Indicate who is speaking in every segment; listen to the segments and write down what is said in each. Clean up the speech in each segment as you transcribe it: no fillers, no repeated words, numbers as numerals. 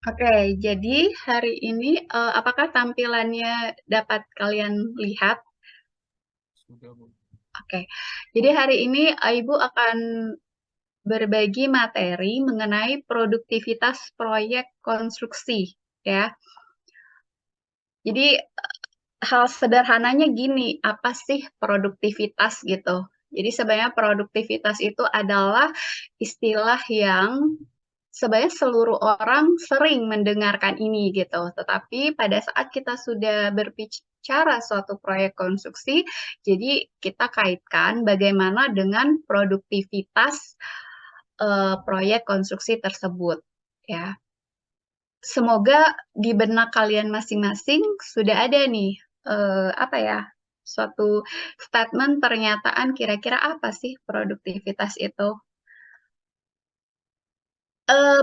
Speaker 1: Oke, jadi hari ini, apakah tampilannya dapat kalian lihat?
Speaker 2: Sudah, Bu.
Speaker 1: Oke, jadi hari ini Ibu akan berbagi materi mengenai produktivitas proyek konstruksi, ya. Jadi hal sederhananya gini, apa sih produktivitas gitu? Jadi sebenarnya produktivitas itu adalah istilah yang sebenarnya seluruh orang sering mendengarkan ini gitu. Tetapi pada saat kita sudah berbicara suatu proyek konstruksi, jadi kita kaitkan bagaimana dengan produktivitas proyek konstruksi tersebut, ya. Semoga di benak kalian masing-masing sudah ada nih apa ya, suatu statement pernyataan kira-kira apa sih produktivitas itu.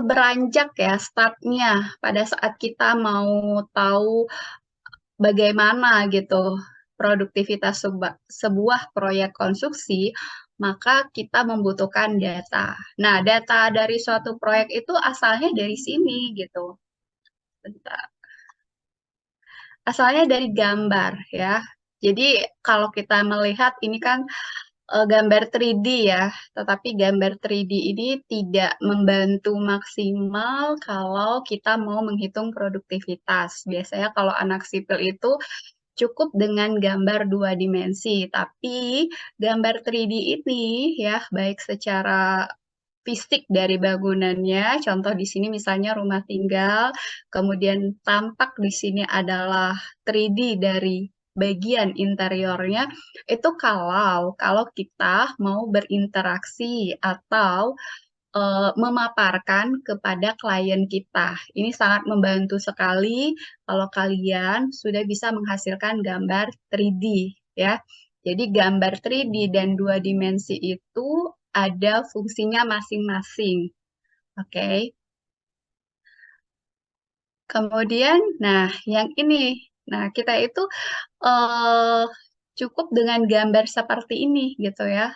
Speaker 1: Beranjak ya startnya pada saat kita mau tahu bagaimana gitu produktivitas sebuah proyek konstruksi, maka kita membutuhkan data. Nah, data dari suatu proyek itu asalnya dari sini gitu. Bentar. Asalnya dari gambar ya. Jadi kalau kita melihat ini kan gambar 3D ya, tetapi gambar 3D ini tidak membantu maksimal kalau kita mau menghitung produktivitas. Biasanya kalau anak sipil itu cukup dengan gambar 2 dimensi, tapi gambar 3D ini ya, baik secara fisik dari bangunannya, contoh di sini misalnya rumah tinggal, kemudian tampak di sini adalah 3D dari bagian interiornya, itu kalau kita mau berinteraksi atau memaparkan kepada klien kita. Ini sangat membantu sekali kalau kalian sudah bisa menghasilkan gambar 3D ya. Jadi gambar 3D dan 2 dimensi itu ada fungsinya masing-masing. Oke. Kemudian, nah yang ini. Nah, kita itu eh, cukup dengan gambar seperti ini gitu ya,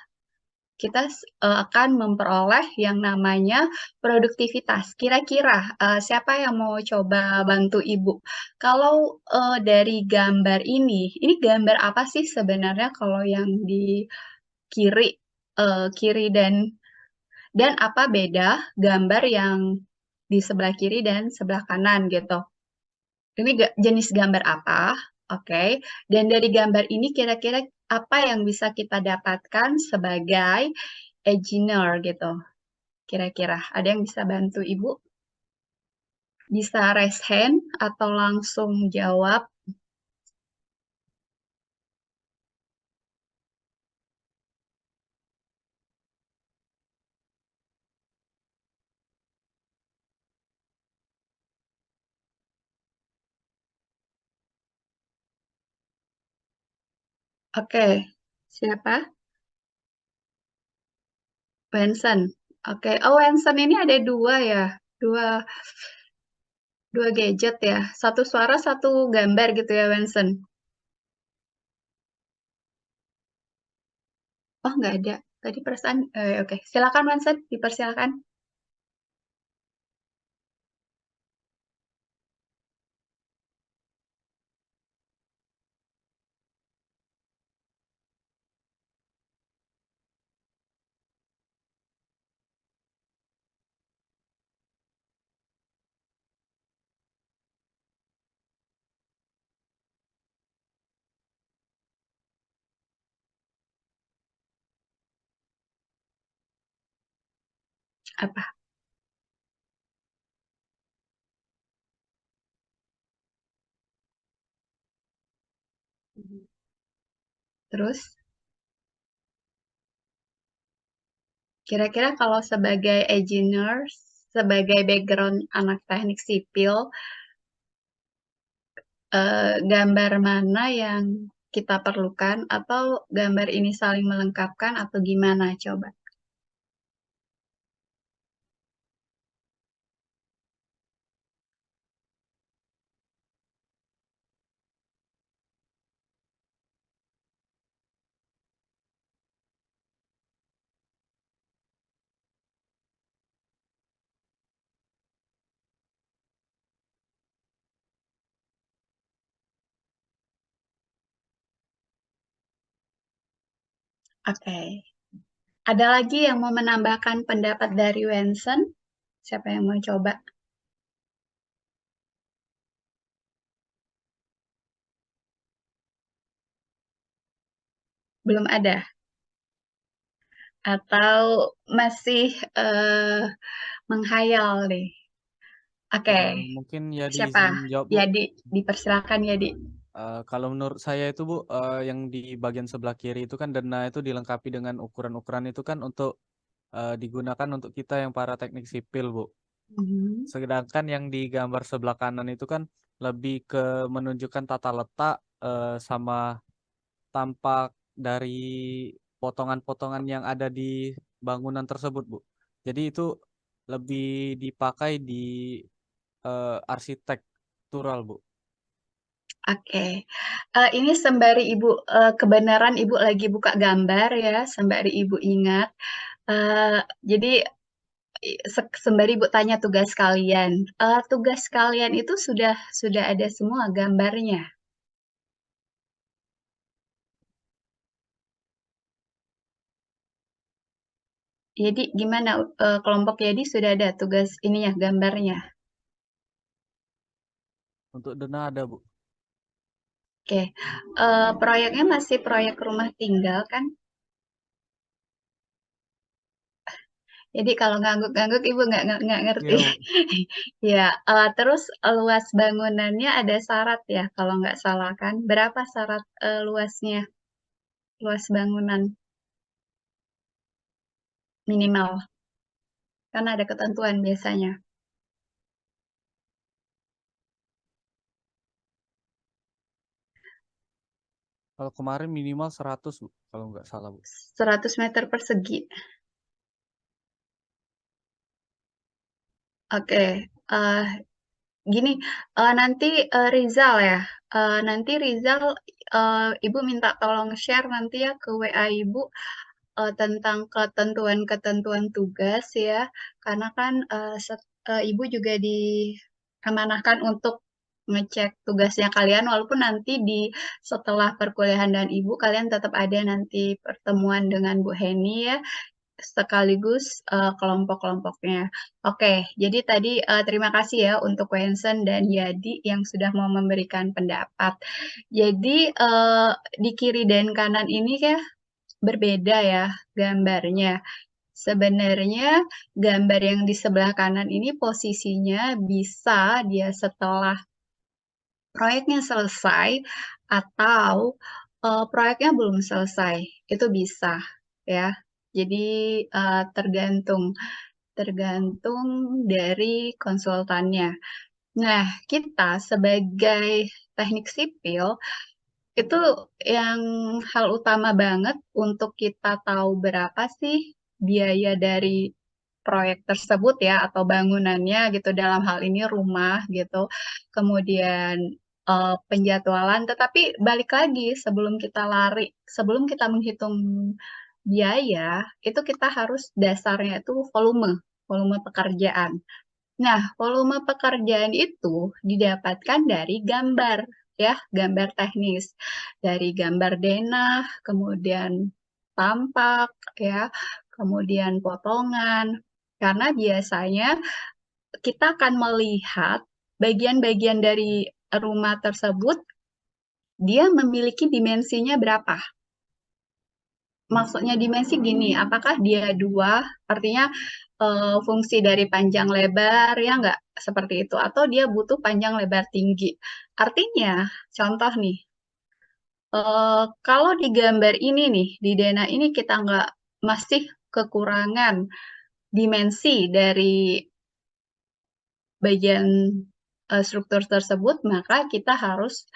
Speaker 1: kita akan memperoleh yang namanya produktivitas. Kira-kira siapa yang mau coba bantu Ibu? Kalau dari gambar ini gambar apa sih sebenarnya kalau yang di kiri, kiri dan apa beda gambar yang di sebelah kiri dan sebelah kanan gitu? Ini jenis gambar apa? Oke. Dan dari gambar ini kira-kira apa yang bisa kita dapatkan sebagai engineer gitu? Kira-kira ada yang bisa bantu Ibu? Bisa raise hand atau langsung jawab. Oke. Siapa? Wenson. Oke. Oh, Wenson ini ada dua ya. Dua, dua gadget ya. Satu suara, satu gambar gitu ya, Wenson. Oh, nggak ada. Tadi perasaan. Oke. Silakan, Wenson. Dipersilakan. Apa? Terus, kira-kira kalau sebagai engineer, sebagai background anak teknik sipil, gambar mana yang kita perlukan atau gambar ini saling melengkapkan atau gimana coba? Oke. Ada lagi yang mau menambahkan pendapat dari Wensen? Siapa yang mau coba? Belum ada? Atau masih menghayal nih? Oke,
Speaker 2: Mungkin ya
Speaker 1: siapa?
Speaker 2: diizin jawab Bu.
Speaker 1: Yadi, dipersilakan Yadi.
Speaker 2: Kalau menurut saya itu Bu, yang di bagian sebelah kiri itu kan dena itu dilengkapi dengan ukuran-ukuran itu kan untuk digunakan untuk kita yang para teknik sipil Bu.
Speaker 1: Mhm.
Speaker 2: Sedangkan yang di gambar sebelah kanan itu kan lebih ke menunjukkan tata letak sama tampak dari potongan-potongan yang ada di bangunan tersebut, Bu. Jadi itu lebih dipakai di arsitektural, Bu.
Speaker 1: Oke, ini sembari Ibu kebenaran Ibu lagi buka gambar ya, sembari Ibu ingat. Jadi sembari Ibu tanya tugas kalian, tugas kalian itu sudah ada semua gambarnya. Jadi gimana kelompok Yadi sudah ada tugas ininya gambarnya?
Speaker 2: Untuk dena ada, Bu.
Speaker 1: Oke, proyeknya masih proyek rumah tinggal kan? Jadi kalau ngangguk-ngangguk Ibu nggak ngerti.
Speaker 2: Iya, Bu.
Speaker 1: Ya, terus luas bangunannya ada syarat ya kalau nggak salah kan? Berapa syarat luasnya? Luas bangunan minimal. Karena ada ketentuan biasanya.
Speaker 2: Kalau kemarin minimal 100, Bu. Kalau nggak salah, Bu.
Speaker 1: 100 meter persegi. Oke, eh, gini, nanti Rizal ya. Nanti Rizal, Ibu minta tolong share nanti ya ke WA Ibu tentang ketentuan-ketentuan tugas ya. Karena kan Ibu juga diamanahkan untuk ngecek tugasnya kalian, walaupun nanti setelah perkuliahan dan Ibu, kalian tetap ada nanti pertemuan dengan Bu Heni ya, sekaligus kelompok-kelompoknya. Oke, jadi tadi terima kasih ya untuk Wensen dan Yadi yang sudah mau memberikan pendapat. Jadi di kiri dan kanan ini ya berbeda ya gambarnya. Sebenarnya gambar yang di sebelah kanan ini posisinya bisa dia setelah proyeknya selesai atau proyeknya belum selesai. Itu bisa ya. Jadi tergantung tergantung dari konsultannya. Nah, kita sebagai teknik sipil itu yang hal utama banget untuk kita tahu berapa sih biaya dari proyek tersebut ya atau bangunannya gitu dalam hal ini rumah gitu. Kemudian penjadwalan, tetapi balik lagi sebelum kita menghitung biaya, itu kita harus dasarnya itu volume pekerjaan. Nah, volume pekerjaan itu didapatkan dari gambar, ya, gambar teknis. Dari gambar denah, kemudian tampak, ya, kemudian potongan. Karena biasanya kita akan melihat bagian-bagian dari rumah tersebut, dia memiliki dimensinya berapa. Maksudnya dimensi gini, apakah dia dua, artinya fungsi dari panjang lebar ya nggak seperti itu, atau dia butuh panjang lebar tinggi. Artinya, contoh nih, kalau di gambar ini nih, di Dena ini kita nggak masih kekurangan dimensi dari bagian struktur tersebut, maka kita harus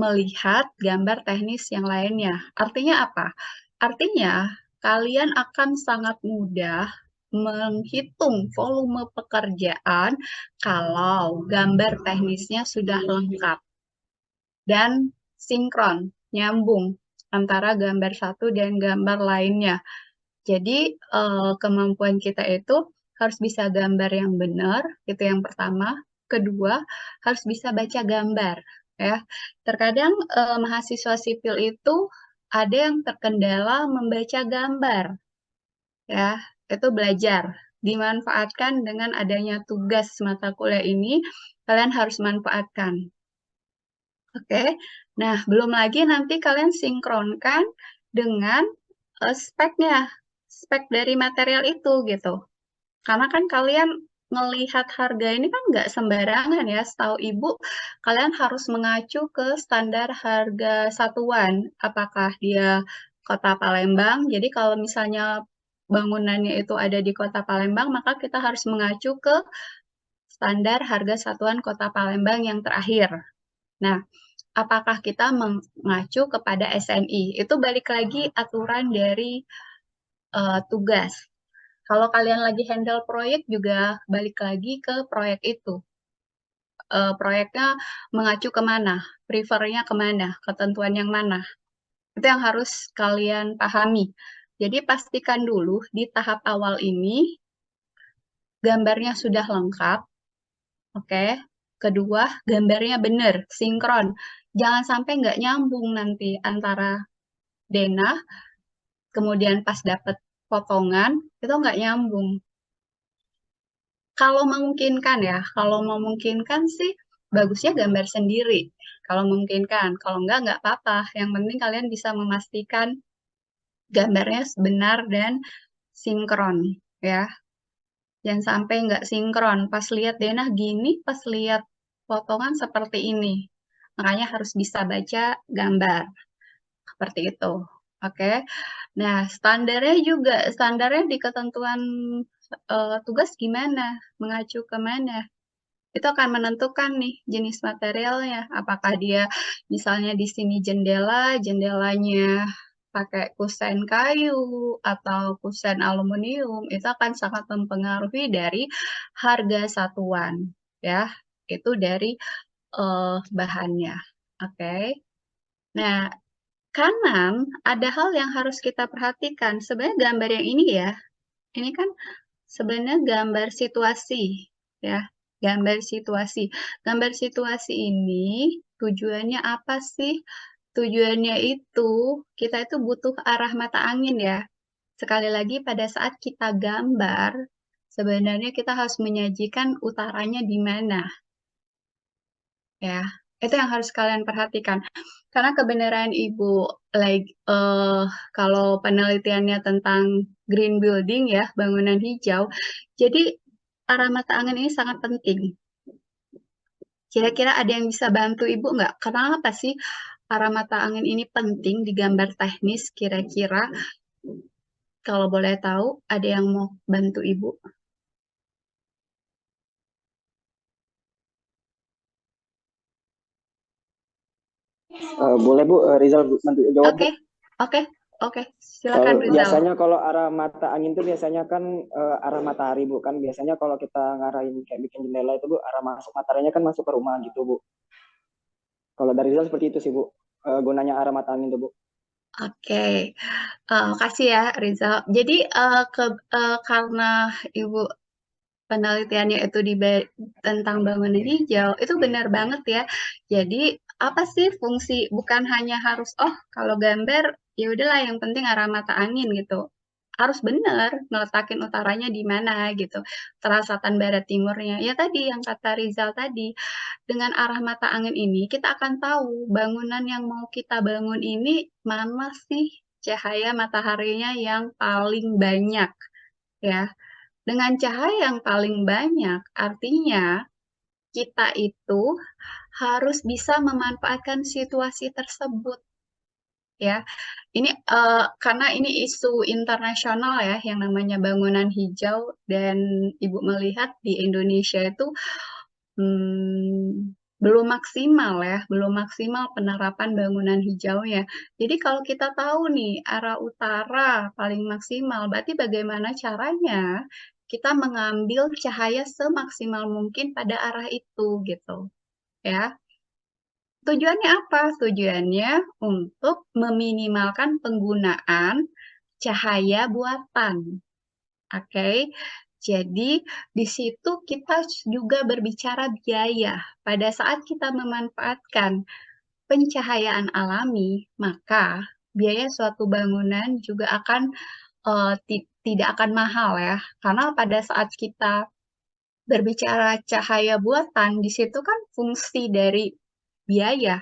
Speaker 1: melihat gambar teknis yang lainnya. Artinya apa? Artinya kalian akan sangat mudah menghitung volume pekerjaan kalau gambar teknisnya sudah lengkap dan sinkron, nyambung antara gambar satu dan gambar lainnya. Jadi kemampuan kita itu harus bisa gambar yang benar, itu yang pertama. Kedua, harus bisa baca gambar, ya. Terkadang mahasiswa sipil itu ada yang terkendala membaca gambar, ya, itu belajar. Dimanfaatkan dengan adanya tugas mata kuliah ini, kalian harus manfaatkan. Oke, nah belum lagi nanti kalian sinkronkan dengan speknya, spek dari material itu gitu. Karena kan kalian melihat harga ini kan nggak sembarangan ya, setahu Ibu, kalian harus mengacu ke standar harga satuan. Apakah dia Kota Palembang, jadi kalau misalnya bangunannya itu ada di Kota Palembang, maka kita harus mengacu ke standar harga satuan Kota Palembang yang terakhir. Nah, apakah kita mengacu kepada SNI? Itu balik lagi aturan dari tugas. Kalau kalian lagi handle proyek juga balik lagi ke proyek itu. Proyeknya mengacu kemana, prefernya kemana, ketentuan yang mana. Itu yang harus kalian pahami. Jadi pastikan dulu di tahap awal ini gambarnya sudah lengkap, oke. Kedua, gambarnya benar, sinkron. Jangan sampai nggak nyambung nanti antara denah, kemudian pas dapet potongan, itu nggak nyambung. Kalau memungkinkan ya, kalau memungkinkan sih bagusnya gambar sendiri. Kalau memungkinkan, kalau nggak apa-apa. Yang penting kalian bisa memastikan gambarnya benar dan sinkron ya. Jangan sampai nggak sinkron. Pas lihat denah gini, pas lihat potongan seperti ini. Makanya harus bisa baca gambar. Seperti itu. Oke. Nah, standarnya di ketentuan tugas gimana? Mengacu ke mana? Itu akan menentukan nih jenis materialnya. Apakah dia misalnya di sini jendelanya pakai kusen kayu atau kusen aluminium, itu akan sangat mempengaruhi dari harga satuan ya. Itu dari bahannya. Oke. Nah, kanan ada hal yang harus kita perhatikan. Sebenarnya gambar yang ini ya, ini kan sebenarnya gambar situasi, ya. Gambar situasi. Gambar situasi ini tujuannya apa sih? Tujuannya itu kita itu butuh arah mata angin ya. Sekali lagi pada saat kita gambar, sebenarnya kita harus menyajikan utaranya di mana, ya. Itu yang harus kalian perhatikan. Karena kebenaran Ibu kalau penelitiannya tentang green building ya, bangunan hijau. Jadi arah mata angin ini sangat penting. Kira-kira ada yang bisa bantu Ibu nggak? Kenapa sih arah mata angin ini penting di gambar teknis kira-kira? Kalau boleh tahu, ada yang mau bantu Ibu?
Speaker 3: Boleh Bu, Rizal nanti jawab Bu.
Speaker 1: Oke, oke, oke. Silakan Rizal.
Speaker 3: Biasanya kalau arah mata angin itu biasanya kan arah matahari Bu, kan biasanya kalau kita ngarahin kayak bikin jendela itu Bu, arah masuk mataharinya kan masuk ke rumah gitu Bu. Kalau dari Rizal seperti itu sih Bu, gunanya arah mata angin itu Bu.
Speaker 1: Oke, makasih ya Rizal. Jadi karena Ibu penelitiannya itu tentang bangunan hijau, itu benar banget ya. Jadi apa sih fungsi, bukan hanya harus, oh kalau gambar, ya udahlah yang penting arah mata angin gitu. Harus benar ngeletakin utaranya di mana gitu. Selatan barat timurnya. Ya tadi yang kata Rizal tadi, dengan arah mata angin ini kita akan tahu bangunan yang mau kita bangun ini mana sih cahaya mataharinya yang paling banyak ya. Dengan cahaya yang paling banyak, artinya kita itu harus bisa memanfaatkan situasi tersebut, ya. Ini karena ini isu internasional ya, yang namanya bangunan hijau dan Ibu melihat di Indonesia itu belum maksimal ya, belum maksimal penerapan bangunan hijaunya. Jadi kalau kita tahu nih arah utara paling maksimal, berarti bagaimana caranya kita mengambil cahaya semaksimal mungkin pada arah itu gitu ya. Tujuannya apa? Tujuannya untuk meminimalkan penggunaan cahaya buatan. Oke, jadi di situ kita juga berbicara biaya. Pada saat kita memanfaatkan pencahayaan alami, maka biaya suatu bangunan juga akan tidak akan mahal ya, karena pada saat kita berbicara cahaya buatan, di situ kan fungsi dari biaya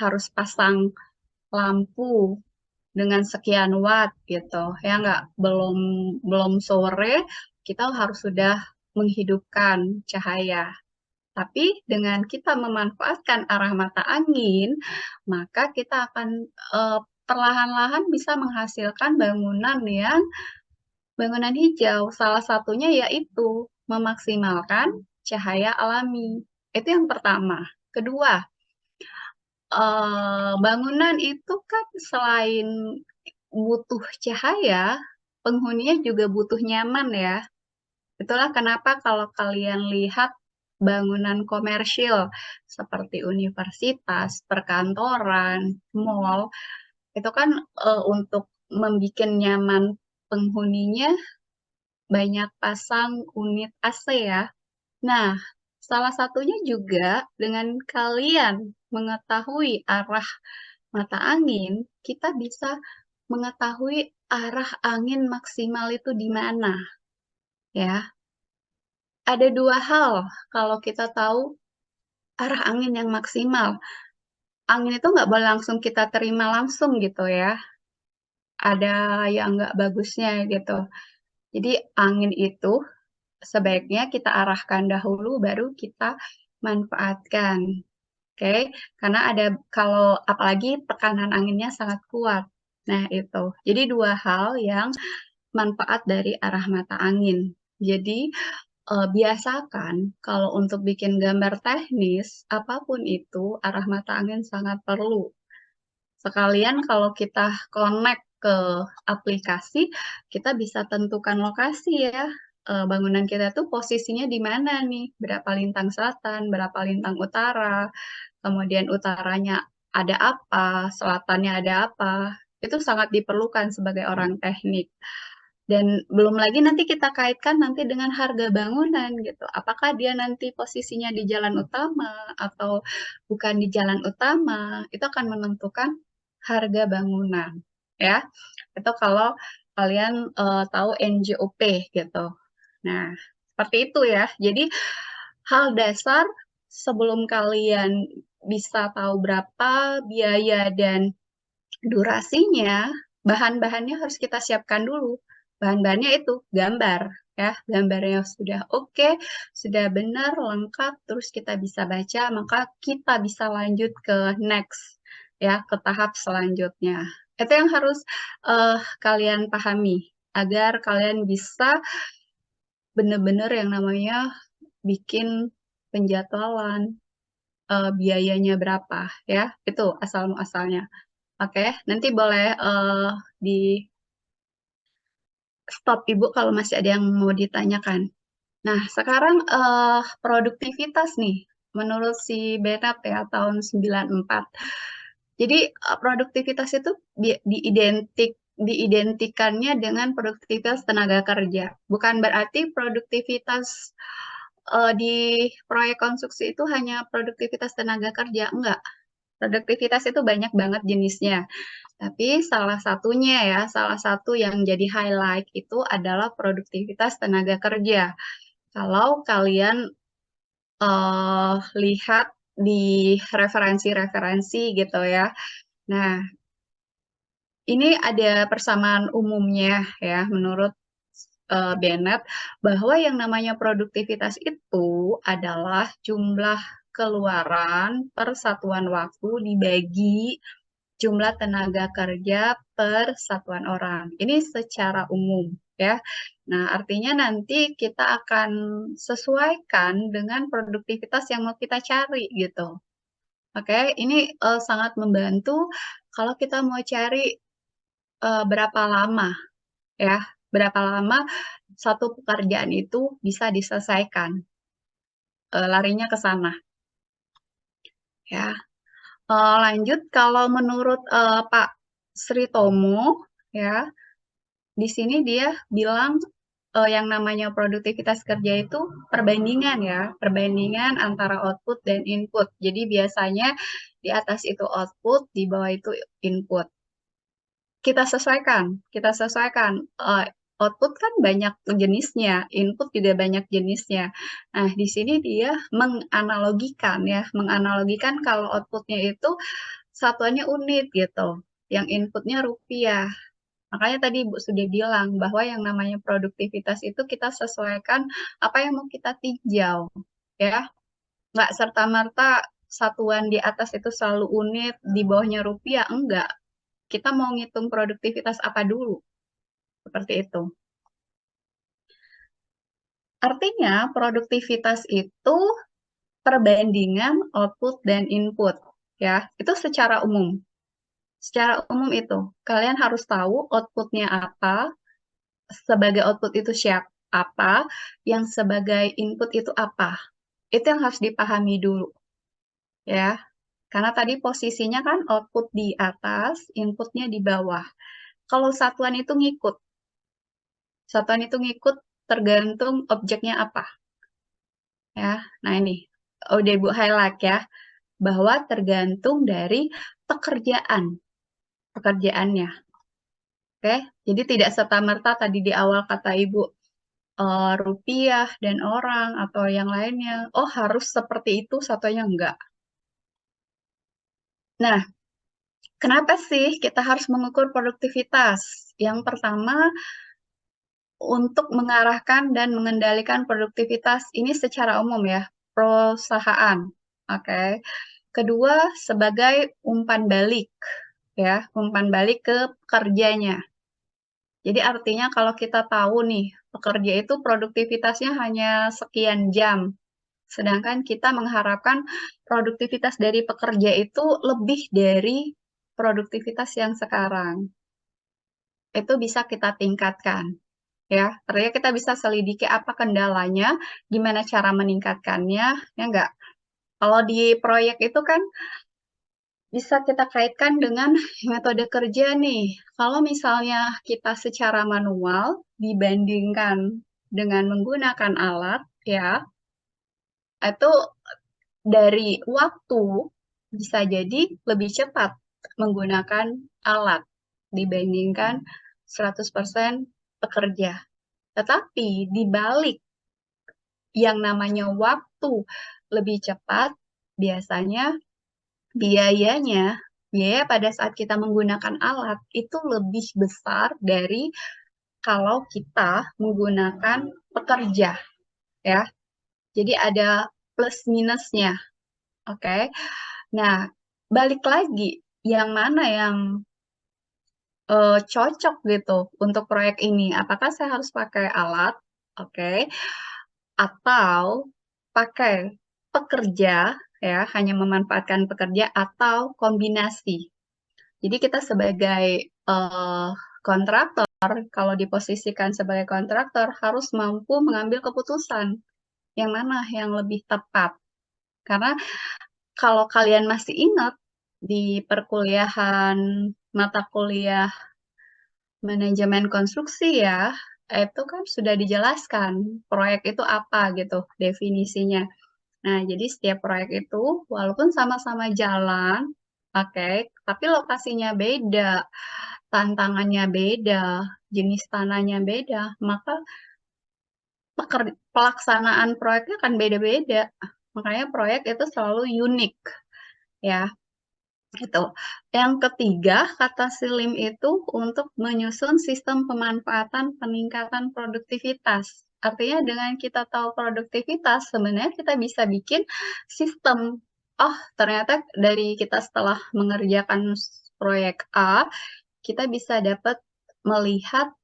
Speaker 1: harus pasang lampu dengan sekian watt gitu ya, nggak, belum sore kita harus sudah menghidupkan cahaya. Tapi dengan kita memanfaatkan arah mata angin, maka kita akan perlahan-lahan bisa menghasilkan bangunan hijau. Salah satunya yaitu memaksimalkan cahaya alami. Itu yang pertama. Kedua, bangunan itu kan selain butuh cahaya, penghuninya juga butuh nyaman ya. Itulah kenapa kalau kalian lihat bangunan komersil seperti universitas, perkantoran, mall, itu kan untuk membuat nyaman penghuninya banyak pasang unit AC ya. Nah, salah satunya juga dengan kalian mengetahui arah mata angin, kita bisa mengetahui arah angin maksimal itu di mana, ya. Ada dua hal kalau kita tahu arah angin yang maksimal. Angin itu nggak boleh langsung kita terima langsung gitu ya. Ada yang nggak bagusnya gitu. Jadi angin itu sebaiknya kita arahkan dahulu baru kita manfaatkan. Oke, karena ada kalau apalagi tekanan anginnya sangat kuat. Nah, itu. Jadi dua hal yang manfaat dari arah mata angin. Jadi biasakan kalau untuk bikin gambar teknis, apapun itu, arah mata angin sangat perlu. Sekalian kalau kita connect ke aplikasi, kita bisa tentukan lokasi ya. Bangunan kita tuh posisinya di mana nih, berapa lintang selatan, berapa lintang utara, kemudian utaranya ada apa, selatannya ada apa. Itu sangat diperlukan sebagai orang teknik. Dan belum lagi nanti kita kaitkan nanti dengan harga bangunan gitu. Apakah dia nanti posisinya di jalan utama atau bukan di jalan utama, itu akan menentukan harga bangunan ya. Itu kalau kalian tahu NJOP gitu. Nah, seperti itu ya. Jadi hal dasar sebelum kalian bisa tahu berapa biaya dan durasinya, bahan-bahannya harus kita siapkan dulu. Bahan-bahannya itu gambar, ya. Gambarnya sudah oke, sudah benar, lengkap, terus kita bisa baca, maka kita bisa lanjut ke next, ya, ke tahap selanjutnya. Itu yang harus kalian pahami, agar kalian bisa benar-benar yang namanya bikin penjadwalan, biayanya berapa, ya. Itu asal-muasalnya. Oke, nanti boleh di stop Ibu kalau masih ada yang mau ditanyakan. Nah, sekarang produktivitas nih, menurut si Bennett ya, tahun 94. Jadi produktivitas itu diidentikannya dengan produktivitas tenaga kerja. Bukan berarti produktivitas di proyek konstruksi itu hanya produktivitas tenaga kerja, enggak. Produktivitas itu banyak banget jenisnya. Tapi salah satunya ya, salah satu yang jadi highlight itu adalah produktivitas tenaga kerja. Kalau kalian lihat di referensi-referensi gitu ya. Nah, ini ada persamaan umumnya ya menurut Bennett, bahwa yang namanya produktivitas itu adalah jumlah keluaran per satuan waktu dibagi jumlah tenaga kerja per satuan orang. Ini secara umum ya. Nah, artinya nanti kita akan sesuaikan dengan produktivitas yang mau kita cari gitu. Oke, ini sangat membantu kalau kita mau cari berapa lama ya, berapa lama satu pekerjaan itu bisa diselesaikan. Larinya ke sana ya. Lanjut kalau menurut Pak Sri Tomo ya, di sini dia bilang yang namanya produktivitas kerja itu perbandingan ya, perbandingan antara output dan input. Jadi biasanya di atas itu output, di bawah itu input. kita sesuaikan. Output kan banyak jenisnya, input juga banyak jenisnya. Nah, di sini dia menganalogikan kalau outputnya itu satuannya unit gitu, yang inputnya rupiah. Makanya tadi Ibu sudah bilang bahwa yang namanya produktivitas itu kita sesuaikan apa yang mau kita tinjau, ya. Nggak serta-merta satuan di atas itu selalu unit, di bawahnya rupiah, enggak. Kita mau ngitung produktivitas apa dulu, seperti itu. Artinya, produktivitas itu perbandingan output dan input, ya. Itu secara umum. Secara umum itu, kalian harus tahu outputnya apa, sebagai output itu apa, yang sebagai input itu apa. Itu yang harus dipahami dulu, ya. Karena tadi posisinya kan output di atas, inputnya di bawah. Kalau satuan itu ngikut tergantung objeknya apa, ya. Nah ini, udah Ibu highlight ya, bahwa tergantung dari pekerjaannya. Oke, jadi tidak serta-merta tadi di awal kata Ibu, rupiah dan orang atau yang lainnya, oh harus seperti itu, satunya enggak. Nah, kenapa sih kita harus mengukur produktivitas? Yang pertama, untuk mengarahkan dan mengendalikan produktivitas ini secara umum ya, perusahaan. Oke. Kedua, sebagai umpan balik ya, umpan balik ke pekerjanya. Jadi artinya kalau kita tahu nih, pekerja itu produktivitasnya hanya sekian jam, sedangkan kita mengharapkan produktivitas dari pekerja itu lebih dari produktivitas yang sekarang. Itu bisa kita tingkatkan. Ya, artinya kita bisa selidiki apa kendalanya, gimana cara meningkatkannya, ya enggak? Kalau di proyek itu kan bisa kita kaitkan dengan metode kerja nih. Kalau misalnya kita secara manual dibandingkan dengan menggunakan alat, ya, itu dari waktu bisa jadi lebih cepat menggunakan alat dibandingkan 100% pekerja. Tetapi di balik yang namanya waktu lebih cepat, biasanya biaya pada saat kita menggunakan alat itu lebih besar dari kalau kita menggunakan pekerja, ya. Jadi ada plus minusnya, oke. Nah, balik lagi, yang mana yang cocok gitu untuk proyek ini? Apakah saya harus pakai alat, oke, atau pakai pekerja, ya, hanya memanfaatkan pekerja atau kombinasi. Jadi kita sebagai kontraktor, kalau diposisikan sebagai kontraktor harus mampu mengambil keputusan yang mana yang lebih tepat. Karena kalau kalian masih ingat di perkuliahan mata kuliah manajemen konstruksi ya, itu kan sudah dijelaskan proyek itu apa gitu definisinya. Nah, jadi setiap proyek itu walaupun sama-sama jalan, oke, tapi lokasinya beda, tantangannya beda, jenis tanahnya beda, maka pelaksanaan proyeknya akan beda-beda. Makanya proyek itu selalu unik, ya. Gitu. Yang ketiga, kata Silim itu untuk menyusun sistem pemanfaatan peningkatan produktivitas. Artinya dengan kita tahu produktivitas, sebenarnya kita bisa bikin sistem. Oh, ternyata dari kita setelah mengerjakan proyek A, kita bisa dapat melihat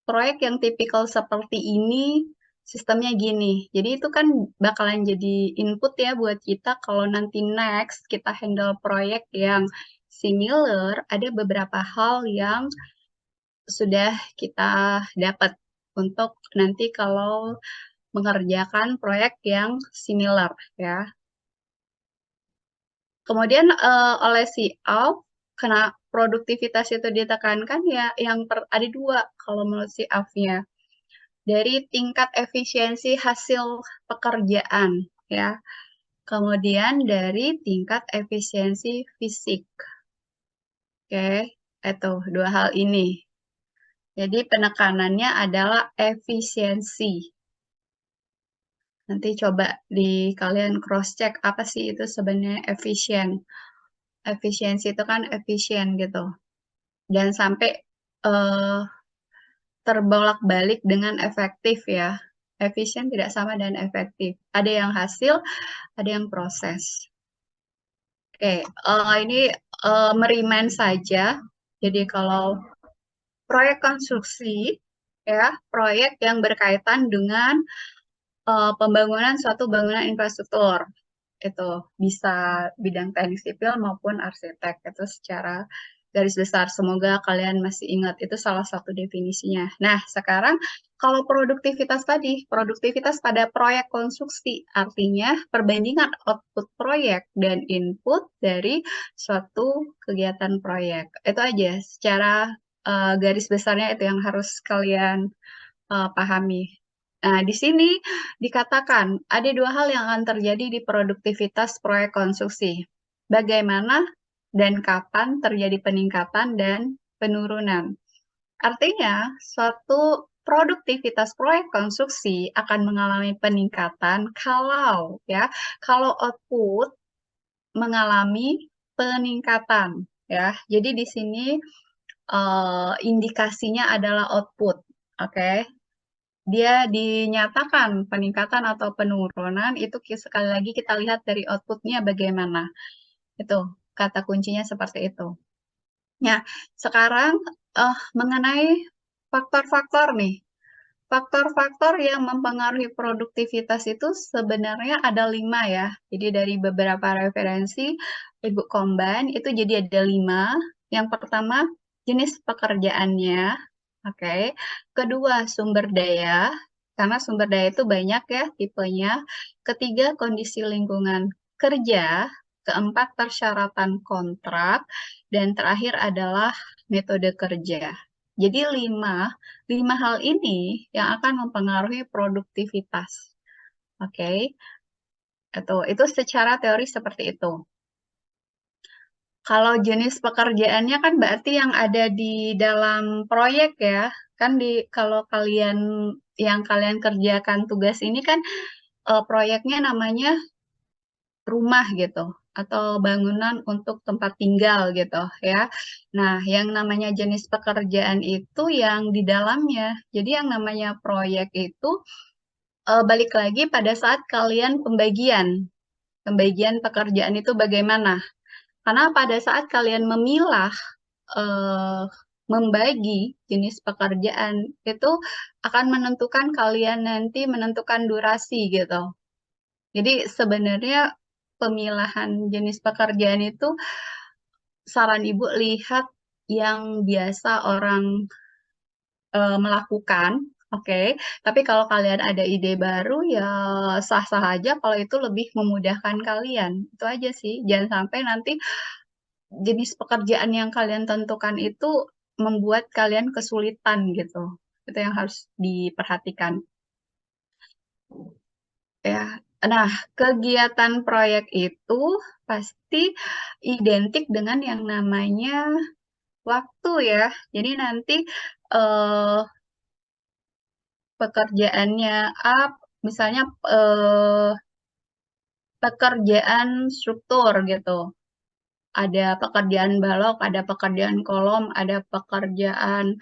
Speaker 1: proyek yang tipikal seperti ini, sistemnya gini. Jadi itu kan bakalan jadi input ya buat kita kalau nanti next kita handle proyek yang similar, ada beberapa hal yang sudah kita dapat untuk nanti kalau mengerjakan proyek yang similar ya. Kemudian oleh si Alf, karena produktivitas itu ditekankan ya yang ada dua kalau menurut si Alf-nya. Dari tingkat efisiensi hasil pekerjaan ya. Kemudian dari tingkat efisiensi fisik. Oke. Itu dua hal ini. Jadi penekanannya adalah efisiensi. Nanti coba kalian cross check apa sih itu sebenarnya efisien. Efisiensi itu kan efisien gitu. Jangan sampai terbolak-balik dengan efektif ya. Efisien tidak sama dengan efektif. Ada yang hasil, ada yang proses. Oke, ini merimain saja. Jadi kalau proyek konstruksi, ya, proyek yang berkaitan dengan pembangunan suatu bangunan infrastruktur. Itu bisa bidang teknik sipil maupun arsitek. Itu secara garis besar. Semoga kalian masih ingat. Itu salah satu definisinya. Nah, sekarang kalau produktivitas tadi, produktivitas pada proyek konstruksi, artinya perbandingan output proyek dan input dari suatu kegiatan proyek. Itu aja. Secara garis besarnya itu yang harus kalian pahami. Nah, di sini dikatakan ada dua hal yang akan terjadi di produktivitas proyek konstruksi. Bagaimana dan kapan terjadi peningkatan dan penurunan. Artinya, suatu produktivitas proyek konstruksi akan mengalami peningkatan kalau output mengalami peningkatan ya. Jadi di sini indikasinya adalah output. Oke. Dia dinyatakan peningkatan atau penurunan, itu sekali lagi kita lihat dari outputnya bagaimana. Itu kata kuncinya seperti itu. Nah, sekarang mengenai faktor-faktor nih. Faktor-faktor yang mempengaruhi produktivitas itu sebenarnya ada 5 ya. Jadi dari beberapa referensi Ibu combine itu jadi ada 5. Yang pertama jenis pekerjaannya. Oke. Kedua sumber daya. Karena sumber daya itu banyak ya tipenya. Ketiga kondisi lingkungan kerja. Keempat persyaratan kontrak. Dan terakhir adalah metode kerja. Jadi 5 hal ini yang akan mempengaruhi produktivitas. Oke. Itu secara teori seperti itu. Kalau jenis pekerjaannya kan berarti yang ada di dalam proyek ya. Kan kalau yang kalian kerjakan tugas ini kan proyeknya namanya rumah gitu atau bangunan untuk tempat tinggal gitu ya. Nah, yang namanya jenis pekerjaan itu yang di dalamnya. Jadi yang namanya proyek itu balik lagi pada saat kalian pembagian pekerjaan itu bagaimana? Karena pada saat kalian memilah membagi jenis pekerjaan itu akan menentukan kalian nanti menentukan durasi gitu. Jadi sebenarnya pemilahan jenis pekerjaan itu saran Ibu lihat yang biasa orang melakukan, oke. Tapi kalau kalian ada ide baru ya sah-sah aja kalau itu lebih memudahkan kalian. Itu aja sih. Jangan sampai nanti jenis pekerjaan yang kalian tentukan itu membuat kalian kesulitan gitu. Itu yang harus diperhatikan. Ya. Nah, kegiatan proyek itu pasti identik dengan yang namanya waktu ya. Jadi nanti pekerjaannya misalnya pekerjaan struktur gitu. Ada pekerjaan balok, ada pekerjaan kolom, ada pekerjaan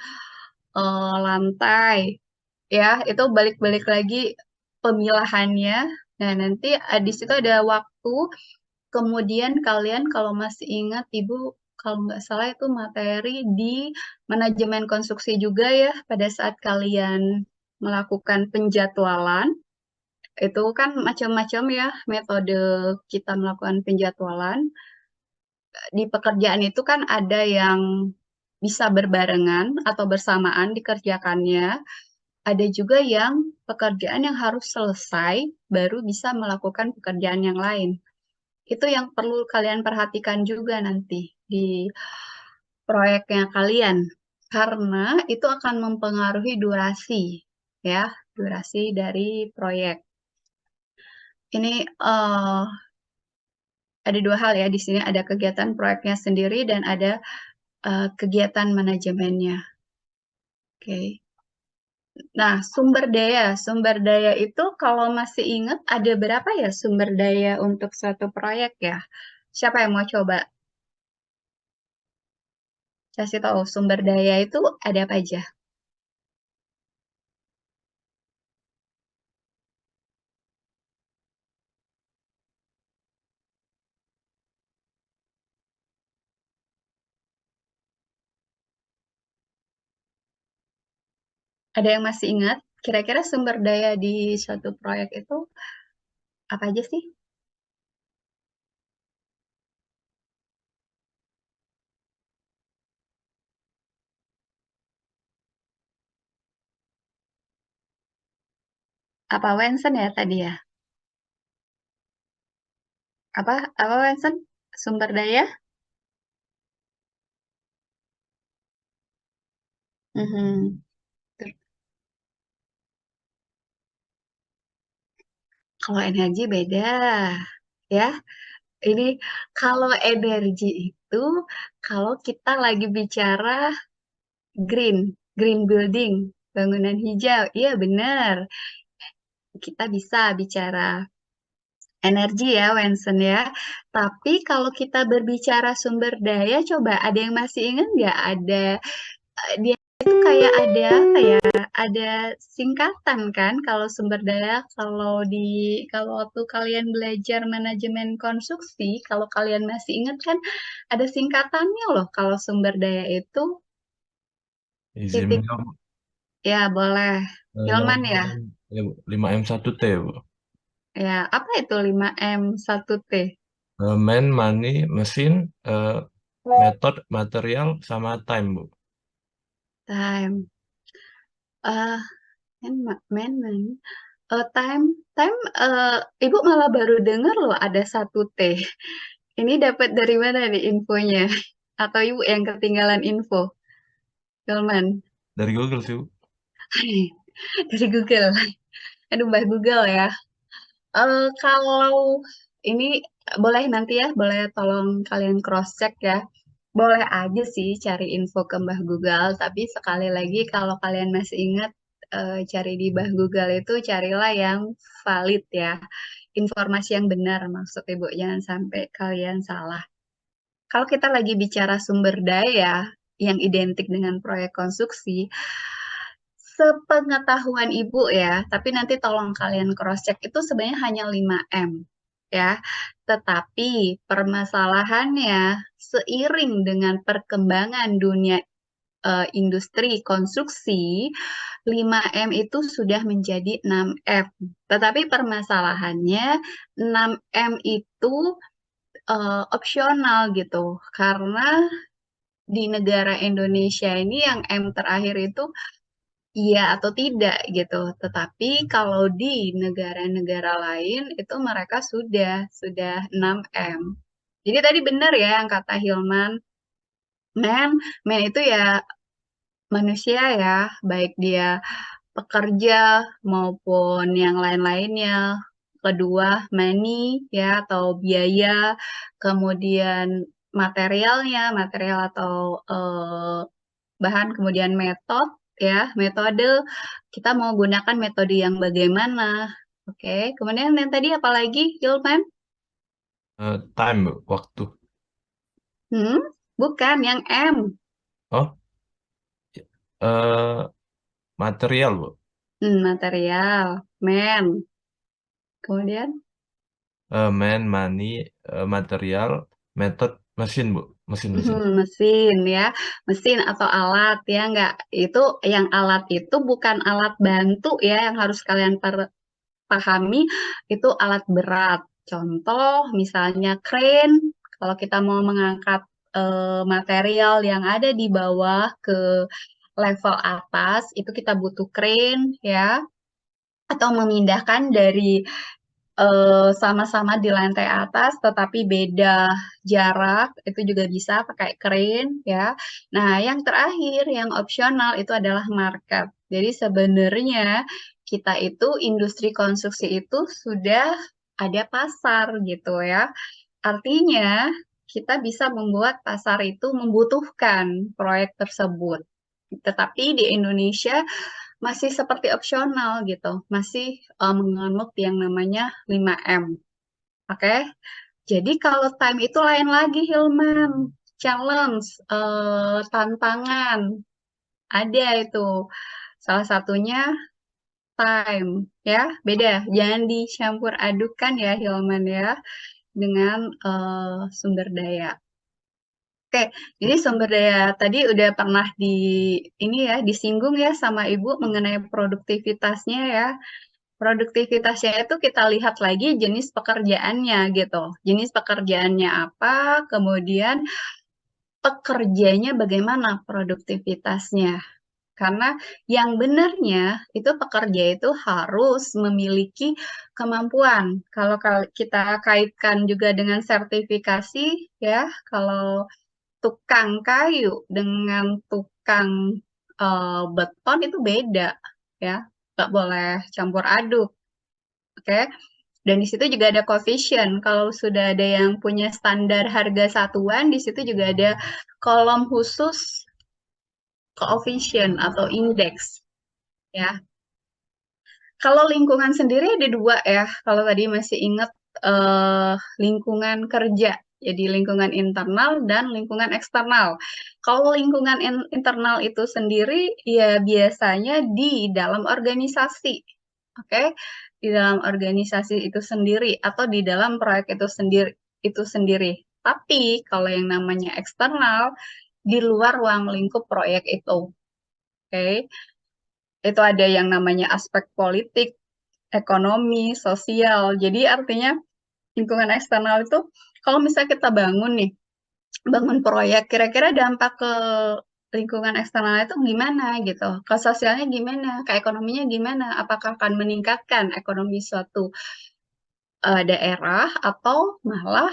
Speaker 1: lantai. Ya, itu balik-balik lagi pemilahannya. Nah, nanti di situ ada waktu. Kemudian kalian kalau masih ingat, Ibu kalau nggak salah itu materi di manajemen konstruksi juga ya, pada saat kalian melakukan penjadwalan. Itu kan macam-macam ya metode kita melakukan penjadwalan. Di pekerjaan itu kan ada yang bisa berbarengan atau bersamaan dikerjakannya. Ada juga yang pekerjaan yang harus selesai baru bisa melakukan pekerjaan yang lain. Itu yang perlu kalian perhatikan juga nanti di proyeknya kalian. Karena itu akan mempengaruhi durasi, ya, durasi dari proyek. Ini ada 2 hal ya, di sini ada kegiatan proyeknya sendiri dan ada kegiatan manajemennya. Oke. Nah, sumber daya itu kalau masih ingat ada berapa ya sumber daya untuk suatu proyek ya? Siapa yang mau coba kasih tahu sumber daya itu ada apa aja? Ada yang masih ingat? Kira-kira sumber daya di suatu proyek itu apa aja sih? Apa Wensen ya tadi ya? Apa Wensen? Sumber daya? Mhm. Kalau energi beda ya. Ini kalau energi itu kalau kita lagi bicara green building, bangunan hijau. Iya benar. Kita bisa bicara energi ya, Wensen ya. Tapi kalau kita berbicara sumber daya, coba ada yang masih ingat nggak? Dia itu kayak ada apa ya? Ada singkatan kan kalau sumber daya. Kalau waktu kalian belajar manajemen konstruksi, kalau kalian masih ingat kan ada singkatannya loh. Kalau sumber daya itu
Speaker 4: Izin
Speaker 1: titik
Speaker 4: dong,
Speaker 1: ya boleh.
Speaker 4: yang
Speaker 1: Hilman ya.
Speaker 4: 5M1T, Bu.
Speaker 1: Ya, apa itu 5M1T?
Speaker 4: Man, money, mesin, method, material, sama time, Bu.
Speaker 1: Time. Eh, time, time. Ibu malah baru dengar loh ada 1T. Ini dapat dari mana nih infonya? Atau ibu yang ketinggalan info? Hilman.
Speaker 4: Dari Google sih, Bu.
Speaker 1: Dari Google. Aduh, Mbak Google ya. Kalau ini boleh nanti ya, boleh tolong kalian cross check ya. Boleh aja sih cari info ke Mbah Google, tapi sekali lagi kalau kalian masih ingat cari di Mbah Google itu carilah yang valid ya. Informasi yang benar maksud Ibu, jangan sampai kalian salah. Kalau kita lagi bicara sumber daya yang identik dengan proyek konstruksi, sepengetahuan Ibu ya, tapi nanti tolong kalian cross check itu sebenarnya hanya 5M ya. Tetapi permasalahannya seiring dengan perkembangan dunia industri konstruksi, 5M itu sudah menjadi 6M. Tetapi permasalahannya 6M itu opsional gitu. Karena di negara Indonesia ini yang M terakhir itu iya atau tidak gitu. Tetapi kalau di negara-negara lain itu mereka sudah 6M. Jadi tadi benar ya yang kata Hilman, men, men itu ya manusia ya, baik dia pekerja maupun yang lain-lainnya. Kedua, money ya atau biaya, kemudian materialnya, material atau bahan, kemudian ya, metode. Kita mau gunakan metode yang bagaimana. Oke, kemudian yang tadi apalagi, Hilman?
Speaker 4: Time, Bu. Waktu.
Speaker 1: Hmm, bukan yang M.
Speaker 4: Oh, eh material, Bu.
Speaker 1: Material, man. Kemudian
Speaker 4: Man, money, material, method, mesin, Bu. Mesin.
Speaker 1: mesin ya, mesin atau alat ya enggak. Itu yang alat itu bukan alat bantu ya yang harus kalian pahami, itu alat berat. Contoh misalnya crane, kalau kita mau mengangkat material yang ada di bawah ke level atas, itu kita butuh crane ya, atau memindahkan dari sama-sama di lantai atas tetapi beda jarak, itu juga bisa pakai crane ya. Nah, yang terakhir yang opsional itu adalah markup. Jadi sebenarnya kita itu industri konstruksi itu sudah ada pasar gitu ya. Artinya kita bisa membuat pasar itu membutuhkan proyek tersebut. Tetapi di Indonesia masih seperti opsional gitu, masih menganut yang namanya 5M. Oke, jadi kalau time itu lain lagi, Hilman. Challenge, tantangan, ada itu. Salah satunya time, ya. Beda, jangan dicampur adukan ya, Hilman ya, dengan sumber daya. Oke, jadi sumber daya tadi udah pernah ini ya disinggung ya sama Ibu mengenai produktivitasnya ya. Produktivitasnya itu kita lihat lagi jenis pekerjaannya gitu. Jenis pekerjaannya apa, kemudian pekerjanya bagaimana produktivitasnya. Karena yang benarnya itu pekerja itu harus memiliki kemampuan. Kalau kita kaitkan juga dengan sertifikasi ya, kalau tukang kayu dengan tukang beton itu beda ya, nggak boleh campur aduk. Oke, dan di situ juga ada coefficient. Kalau sudah ada yang punya standar harga satuan, di situ juga ada kolom khusus coefficient atau indeks ya. Kalau lingkungan sendiri ada dua ya. Kalau tadi masih ingat lingkungan kerja, jadi lingkungan internal dan lingkungan eksternal. Kalau lingkungan internal itu sendiri ya biasanya di dalam organisasi, oke? Di dalam organisasi itu sendiri atau di dalam proyek itu sendiri. Tapi kalau yang namanya eksternal di luar ruang lingkup proyek itu, oke? Itu ada yang namanya aspek politik, ekonomi, sosial. Jadi artinya lingkungan eksternal itu kalau misalnya kita bangun nih, bangun proyek, kira-kira dampak ke lingkungan eksternal itu gimana gitu, ke sosialnya gimana, ke ekonominya gimana, apakah akan meningkatkan ekonomi suatu daerah atau malah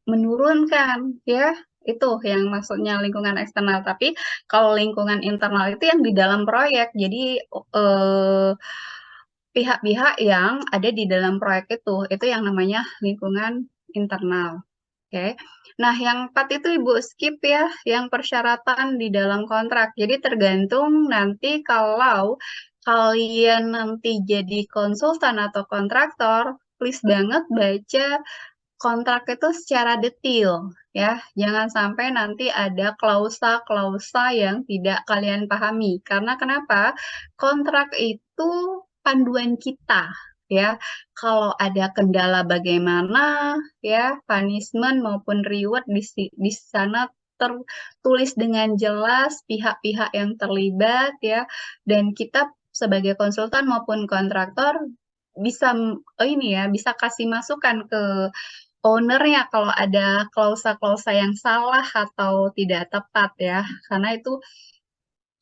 Speaker 1: menurunkan ya, itu yang maksudnya lingkungan eksternal. Tapi kalau lingkungan internal itu yang di dalam proyek, jadi eh, pihak-pihak yang ada di dalam proyek itu yang namanya lingkungan internal. Oke. Nah, yang 4 itu Ibu skip ya, yang persyaratan di dalam kontrak. Jadi tergantung nanti kalau kalian nanti jadi konsultan atau kontraktor, please banget baca kontrak itu secara detail ya. Jangan sampai nanti ada klausa-klausa yang tidak kalian pahami. Karena kenapa? Kontrak itu panduan kita ya. Kalau ada kendala bagaimana ya, punishment maupun reward di sana tertulis dengan jelas pihak-pihak yang terlibat ya, dan kita sebagai konsultan maupun kontraktor bisa ini ya, bisa kasih masukan ke ownernya kalau ada klausa-klausa yang salah atau tidak tepat ya, karena itu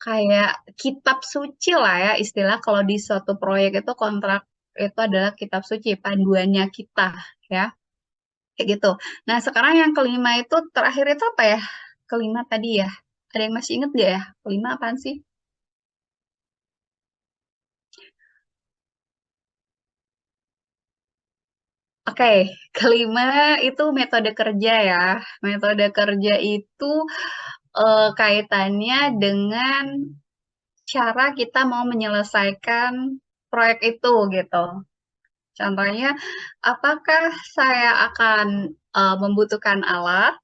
Speaker 1: kayak kitab suci lah ya istilah kalau di suatu proyek itu kontrak itu adalah kitab suci panduannya kita ya, kayak gitu. Nah sekarang yang kelima itu terakhir itu apa ya? Kelima tadi ya, ada yang masih inget gak ya? Kelima apaan sih? Oke, kelima itu metode kerja ya. Metode kerja itu kaitannya dengan cara kita mau menyelesaikan proyek itu gitu. Contohnya, apakah saya akan membutuhkan alat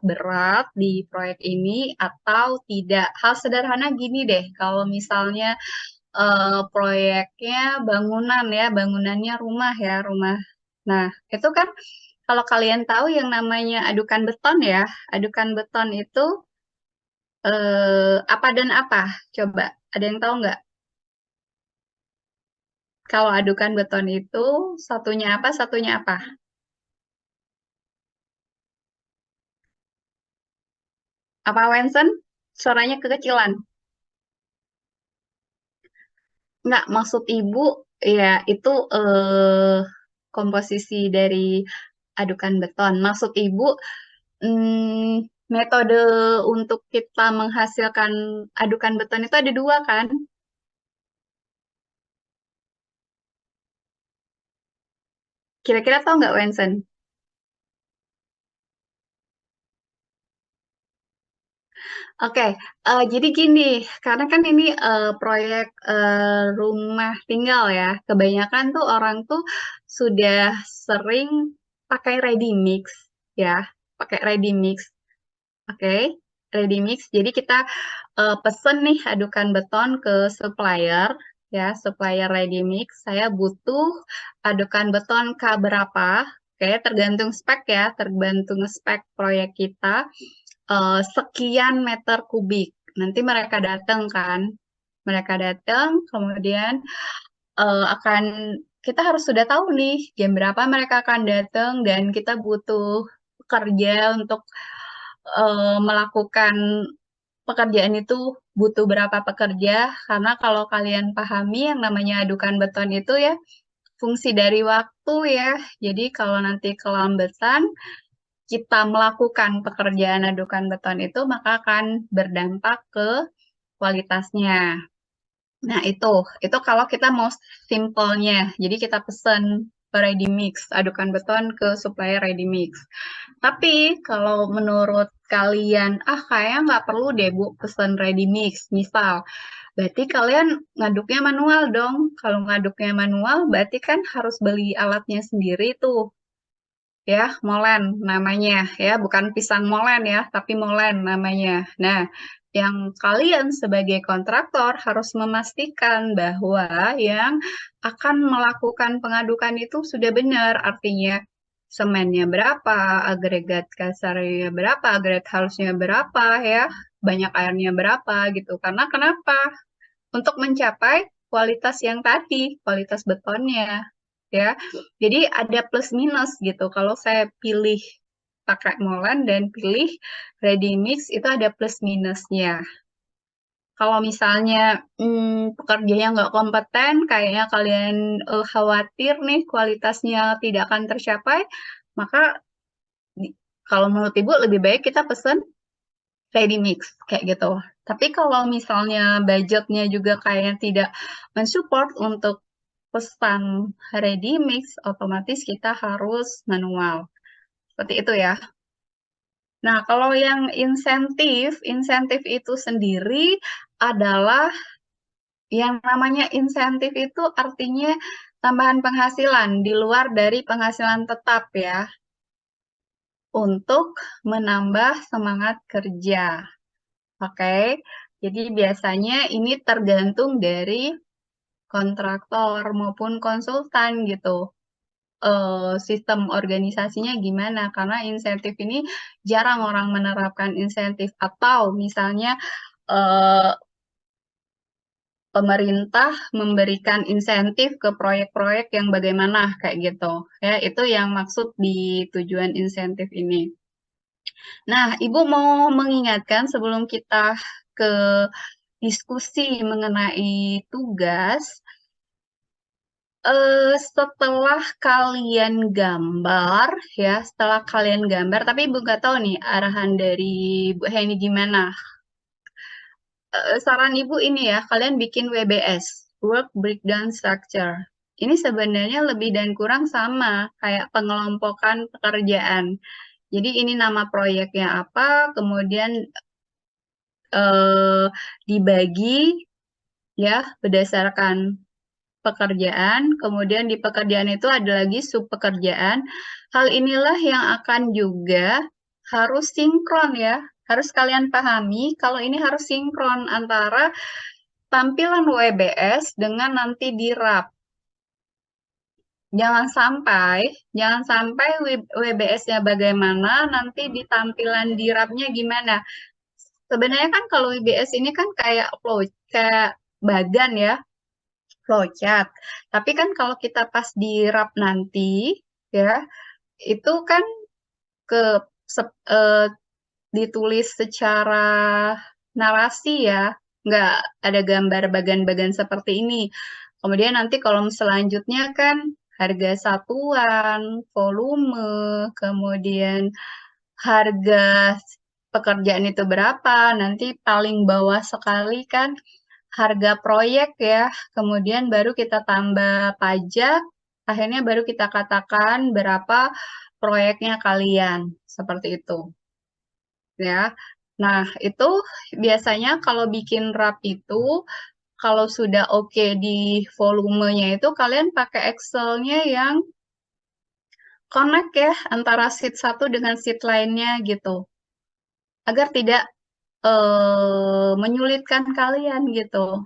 Speaker 1: berat di proyek ini atau tidak? Hal sederhana gini deh, kalau misalnya proyeknya bangunan ya, bangunannya rumah ya, rumah. Nah, itu kan kalau kalian tahu yang namanya adukan beton ya, adukan beton itu apa dan apa? Coba, ada yang tahu nggak? Kalau adukan beton itu satunya apa, satunya apa? Apa Wensen? Suaranya kekecilan. Nggak, maksud Ibu ya itu komposisi dari adukan beton. Maksud Ibu metode untuk kita menghasilkan adukan beton itu ada dua kan? Kira-kira tahu nggak Wensen? Oke, jadi gini, karena kan ini proyek rumah tinggal ya, kebanyakan tuh orang tuh sudah sering pakai ready mix ya, pakai ready mix. Oke, ready mix. Jadi kita pesen nih adukan beton ke supplier ya, supplier ready mix. Saya butuh adukan beton K berapa? Oke, tergantung spek ya, tergantung spek proyek kita. Sekian meter kubik. Nanti mereka datang kan, mereka datang, kemudian akan kita harus sudah tahu nih jam berapa mereka akan datang dan kita butuh pekerja untuk melakukan pekerjaan itu butuh berapa pekerja, karena kalau kalian pahami yang namanya adukan beton itu ya, fungsi dari waktu ya. Jadi kalau nanti kelambatan, kita melakukan pekerjaan adukan beton itu, maka akan berdampak ke kualitasnya. Nah, itu kalau kita mau simpelnya. Jadi kita pesen ready mix, adukan beton ke supplier ready mix. Tapi kalau menurut kalian, kayaknya nggak perlu deh Bu pesen ready mix, misal. Berarti kalian ngaduknya manual dong. Kalau ngaduknya manual, berarti kan harus beli alatnya sendiri tuh. Ya, molen namanya. Ya, bukan pisang molen ya, tapi molen namanya. Nah, yang kalian sebagai kontraktor harus memastikan bahwa yang akan melakukan pengadukan itu sudah benar. Artinya, semennya berapa, agregat kasarnya berapa, agregat halusnya berapa ya, banyak airnya berapa gitu. Karena kenapa? Untuk mencapai kualitas yang tadi, kualitas betonnya ya. Jadi ada plus minus gitu. Kalau saya pilih pakai molen dan pilih ready mix itu ada plus minusnya. Kalau misalnya pekerjanya nggak kompeten, kayaknya kalian khawatir nih kualitasnya tidak akan tercapai, maka kalau menurut Ibu lebih baik kita pesen ready mix kayak gitu. Tapi kalau misalnya budgetnya juga kayaknya tidak mensupport untuk pesan ready mix, otomatis kita harus manual. Seperti itu ya. Nah, kalau yang insentif itu sendiri adalah yang namanya insentif itu artinya tambahan penghasilan di luar dari penghasilan tetap ya, untuk menambah semangat kerja. Oke, jadi biasanya ini tergantung dari kontraktor maupun konsultan gitu. Sistem organisasinya gimana, karena insentif ini jarang orang menerapkan insentif, atau misalnya pemerintah memberikan insentif ke proyek-proyek yang bagaimana kayak gitu ya, itu yang maksud di tujuan insentif ini. Nah, Ibu mau mengingatkan sebelum kita ke diskusi mengenai tugas, setelah kalian gambar ya, setelah kalian gambar, tapi Ibu nggak tahu nih arahan dari Bu Heni gimana. Saran Ibu ini ya, kalian bikin WBS, Work Breakdown Structure. Ini sebenarnya lebih dan kurang sama kayak pengelompokan pekerjaan. Jadi ini nama proyeknya apa, kemudian dibagi ya berdasarkan pekerjaan, kemudian di pekerjaan itu ada lagi sub pekerjaan. Hal inilah yang akan juga harus sinkron ya. Harus kalian pahami kalau ini harus sinkron antara tampilan WBS dengan nanti di RAP. Jangan sampai WBS-nya bagaimana, nanti di tampilan di RAP-nya gimana. Sebenarnya kan kalau WBS ini kan kayak bagan ya, flowchart. Tapi kan kalau kita pas di RAP nanti, ya, itu kan ke ditulis secara narasi ya, nggak ada gambar bagan-bagan seperti ini. Kemudian nanti kolom selanjutnya kan harga satuan, volume, kemudian harga pekerjaan itu berapa, nanti paling bawah sekali kan harga proyek ya, kemudian baru kita tambah pajak, akhirnya baru kita katakan berapa proyeknya kalian, seperti itu. Ya, Nah, itu biasanya kalau bikin rap itu, kalau sudah oke di volumenya itu, kalian pakai Excel-nya yang connect ya antara sheet satu dengan sheet lainnya gitu, agar tidak menyulitkan kalian gitu.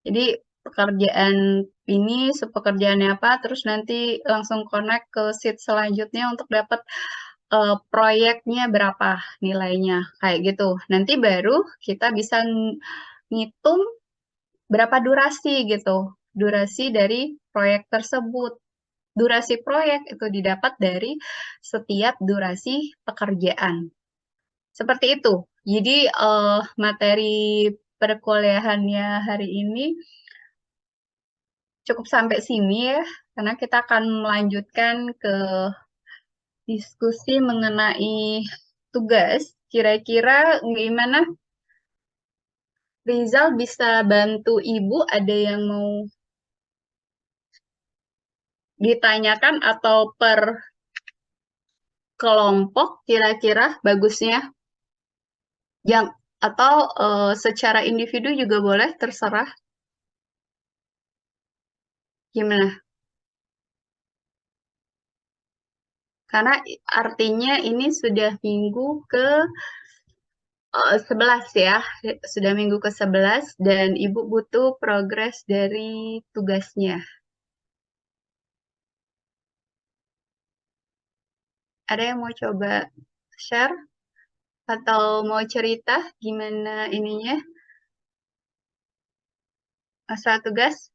Speaker 1: Jadi pekerjaan ini pekerjaannya apa, terus nanti langsung connect ke sheet selanjutnya untuk dapat proyeknya berapa nilainya, kayak gitu. Nanti baru kita bisa ngitung berapa durasi gitu, durasi dari proyek tersebut. Durasi proyek itu didapat dari setiap durasi pekerjaan. Seperti itu. Jadi materi perkuliahannya hari ini cukup sampai sini ya, karena kita akan melanjutkan ke diskusi mengenai tugas. Kira-kira gimana? Rizal bisa bantu Ibu, ada yang mau ditanyakan atau per kelompok kira-kira bagusnya? Yang atau secara individu juga boleh, terserah. Gimana? Karena artinya ini sudah minggu ke 11 ya, sudah minggu ke-11 dan Ibu butuh progres dari tugasnya. Ada yang mau coba share atau mau cerita gimana ininya masalah tugas?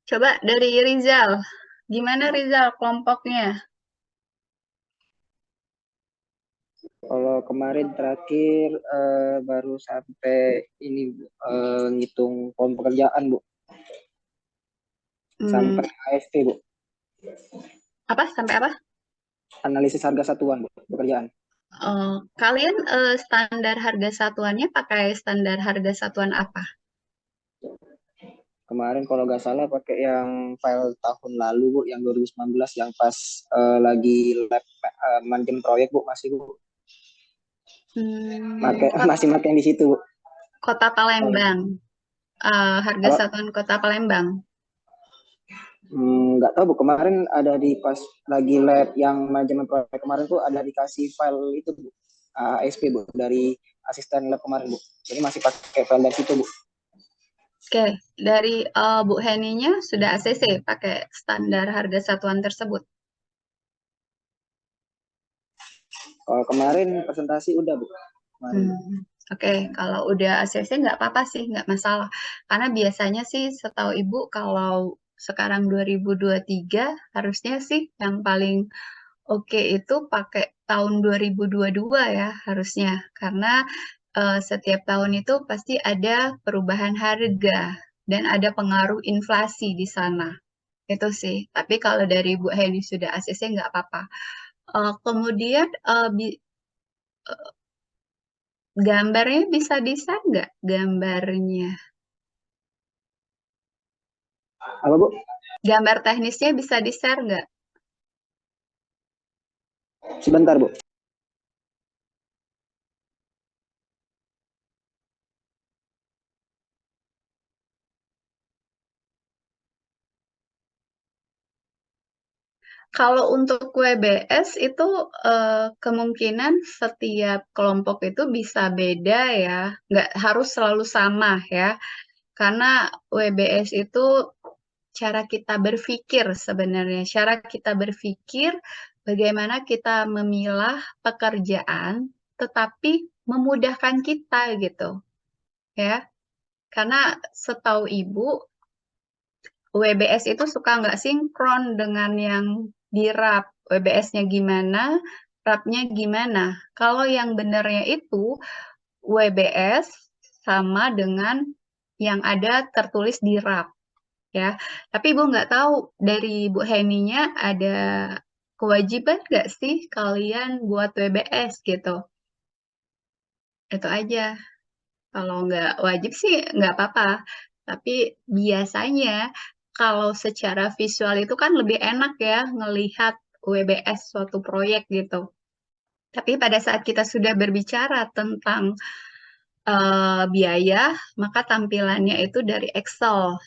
Speaker 1: Coba dari Rizal. Gimana Rizal kelompoknya?
Speaker 3: Kalau kemarin terakhir baru sampai ini ngitung pohon pekerjaan Bu, sampai AST Bu,
Speaker 1: Apa? Sampai apa?
Speaker 3: analisis harga satuan Bu, pekerjaan.
Speaker 1: Kalian standar harga satuannya pakai standar harga satuan apa?
Speaker 3: Kemarin kalau nggak salah pakai yang file tahun lalu Bu, yang 2019 yang pas lagi lab manajemen proyek Bu, masih Bu. Masih pakai yang di situ Bu.
Speaker 1: Kota Palembang. Harga
Speaker 3: Apa?
Speaker 1: satuan Kota Palembang.
Speaker 3: Nggak tahu Bu, kemarin ada di pas lagi lab yang manajemen proyek kemarin tuh ada dikasih file itu Bu, ASP Bu, dari asisten lab kemarin Bu. Jadi masih pakai file dari situ Bu.
Speaker 1: Oke, dari Bu Heninya sudah ACC pakai standar harga satuan tersebut.
Speaker 3: Kalau kemarin presentasi udah Bu.
Speaker 1: Oke, kalau udah ACC nggak apa-apa sih, nggak masalah. Karena biasanya sih setahu Ibu kalau sekarang 2023 harusnya sih yang paling oke itu pakai tahun 2022 ya harusnya. Karena setiap tahun itu pasti ada perubahan harga dan ada pengaruh inflasi di sana. Itu sih. Tapi kalau dari Bu Heni sudah ACC nggak apa-apa. Kemudian gambarnya bisa di-share nggak gambarnya?
Speaker 3: Apa Bu?
Speaker 1: Gambar teknisnya bisa di-share nggak?
Speaker 3: Sebentar Bu.
Speaker 1: Kalau untuk WBS itu kemungkinan setiap kelompok itu bisa beda ya, nggak harus selalu sama ya. Karena WBS itu cara kita berpikir sebenarnya, cara kita berpikir bagaimana kita memilah pekerjaan tetapi memudahkan kita gitu ya. Karena setahu Ibu WBS itu suka nggak sinkron dengan yang di RAP. WBS-nya gimana, RAP-nya gimana. Kalau yang benernya itu WBS sama dengan yang ada tertulis di RAP. Ya, tapi Ibu nggak tahu dari Bu Heninya ada kewajiban nggak sih kalian buat WBS gitu. Itu aja. Kalau nggak wajib sih nggak apa-apa. Tapi biasanya kalau secara visual itu kan lebih enak ya ngelihat WBS suatu proyek gitu. Tapi pada saat kita sudah berbicara tentang biaya, maka tampilannya itu dari Excel